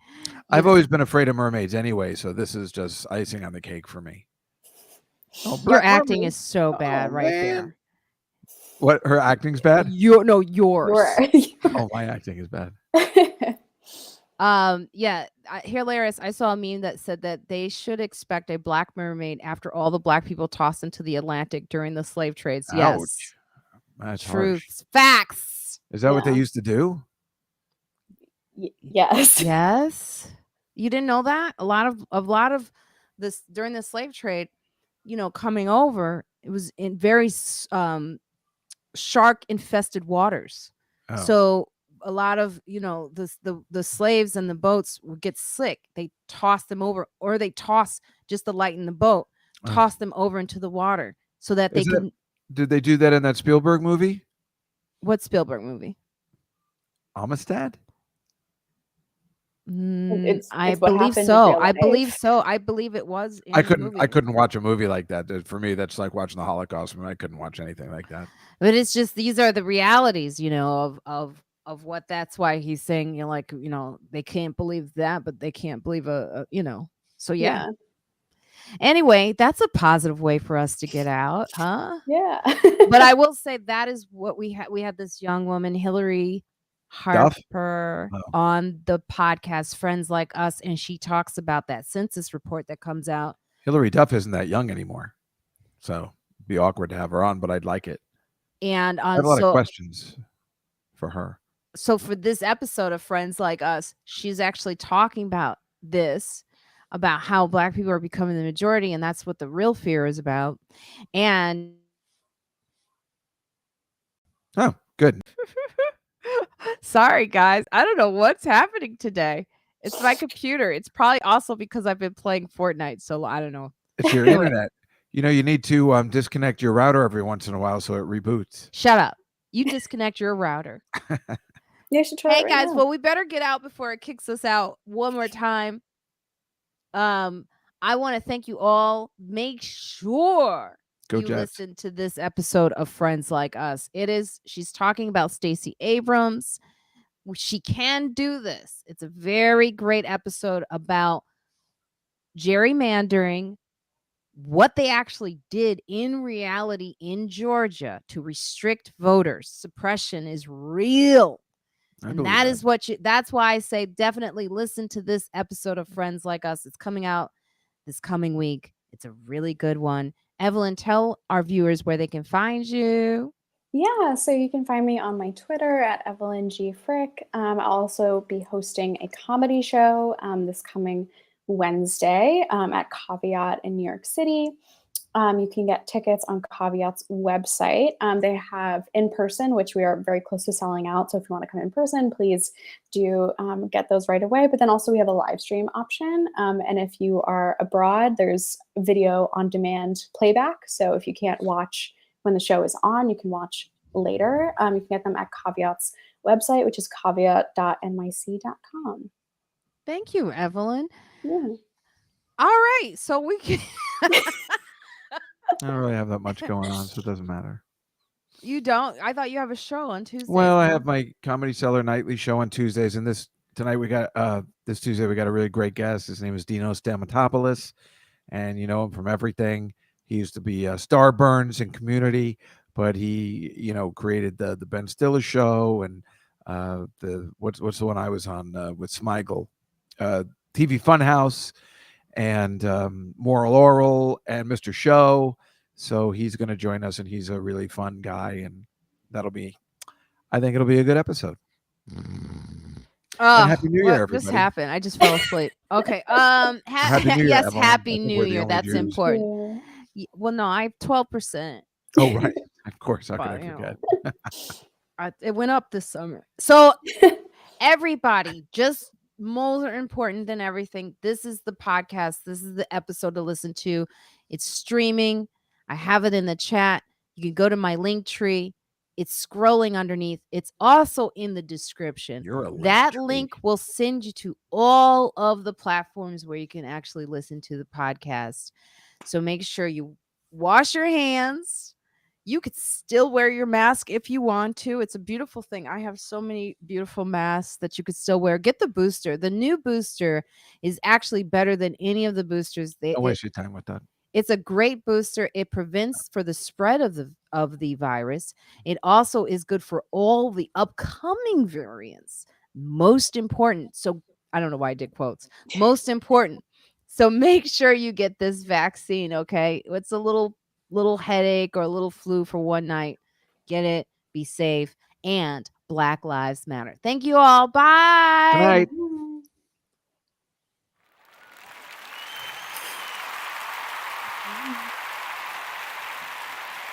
I've always been afraid of mermaids anyway, so this is just icing on the cake for me. Oh, Your Black acting Mermaid. is so bad Oh, right man. What? Her acting's bad? there. Yours. Oh, my acting is bad. Yeah, hilarious. I saw a meme that said that they should expect a black mermaid after all the black people tossed into the Atlantic during the slave trades. Yes. Ouch. That's harsh. Truths. Facts. Is that what they Yeah. used to do? Yes. Yes. You didn't know that? A lot of this during the slave trade, coming over, it was in very shark infested waters. Oh. So a lot of the slaves and the boats would get sick. They toss them over, or they toss just to lighten the boat, toss them over into the water so that they can. Did they do that in that Spielberg movie? What Spielberg movie? Amistad? It's I what believe happened in so. real I believe life. so. I believe it was. In I the couldn't. movie. I couldn't watch a movie like that. For me, that's like watching the Holocaust. I couldn't watch anything like that. But it's just these are the realities, of what. That's why he's saying, they can't believe that, but they can't believe So yeah. Anyway, that's a positive way for us to get out, huh? Yeah. But I will say that is what we had. We had this young woman, Hillary Harper, on the podcast Friends Like Us, and she talks about that census report that comes out. Hillary Duff isn't that young anymore, so it'd be awkward to have her on, but I'd like it. And I have a lot of questions for her. So for this episode of Friends Like Us, she's actually talking about this, about how black people are becoming the majority, and that's what the real fear is about. And oh, good. Sorry, guys. I don't know what's happening today. It's my computer. It's probably also because I've been playing Fortnite. So I don't know. It's your internet. You need to disconnect your router every once in a while so it reboots. Shut up. You disconnect your router. You should try. Hey guys, well, we better get out before it kicks us out one more time. I want to thank you all. Make sure you listen to this episode of Friends Like Us. She's talking about Stacey Abrams. She can do this. It's a very great episode about gerrymandering, what they actually did in reality in Georgia to restrict voters. Suppression is real. And that's why I say definitely listen to this episode of Friends Like Us. It's coming out this coming week. It's a really good one. Evelyn, tell our viewers where they can find you. Yeah, so you can find me on my Twitter at Evelyn G. Frick. I'll also be hosting a comedy show this coming Wednesday at Caveat in New York City. You can get tickets on Caveat's website. They have in person, which we are very close to selling out. So if you want to come in person, please do get those right away. But then also we have a live stream option. And if you are abroad, there's video on demand playback. So if you can't watch when the show is on, you can watch later. You can get them at Caveat's website, which is caveat.nyc.com. Thank you, Evelyn. Yeah. All right. So we can... I don't really have that much going on, so it doesn't matter. You don't? I thought you have a show on Tuesday. Well, I have my Comedy Cellar nightly show on Tuesdays, and this Tuesday we got a really great guest. His name is Dinos Stamatopoulos, and you know him from everything. He used to be Starburns in Community, but he created the Ben Stiller show and what's the one I was on with Smigel, TV Funhouse, and Moral Oral and Mr. Show. So he's going to join us, and he's a really fun guy, and I think it'll be a good episode. Happy New Year, everybody. What just happened? I just fell asleep. Okay. Happy New Year, yes, Evelyn. Happy New Year. That's Jews. important. Yeah. Well, no, I have 12%. Oh, right. Of course. How could I forget? It went up this summer. So everybody, just more important than everything, this is the podcast. This is the episode to listen to. It's streaming. I have it in the chat. You can go to my Linktree. It's scrolling underneath. It's also in the description. That link will send you to all of the platforms where you can actually listen to the podcast. So make sure you wash your hands. You could still wear your mask if you want to. It's a beautiful thing. I have so many beautiful masks that you could still wear. Get the booster. The new booster is actually better than any of the boosters. Don't waste your time with that. It's a great booster. It prevents for the spread of the virus. It also is good for all the upcoming variants. Most important. So I don't know why I did quotes. Most important. So make sure you get this vaccine, okay? It's a little headache or a little flu for one night. Get it. Be safe. And Black Lives Matter. Thank you all. Bye. Good night.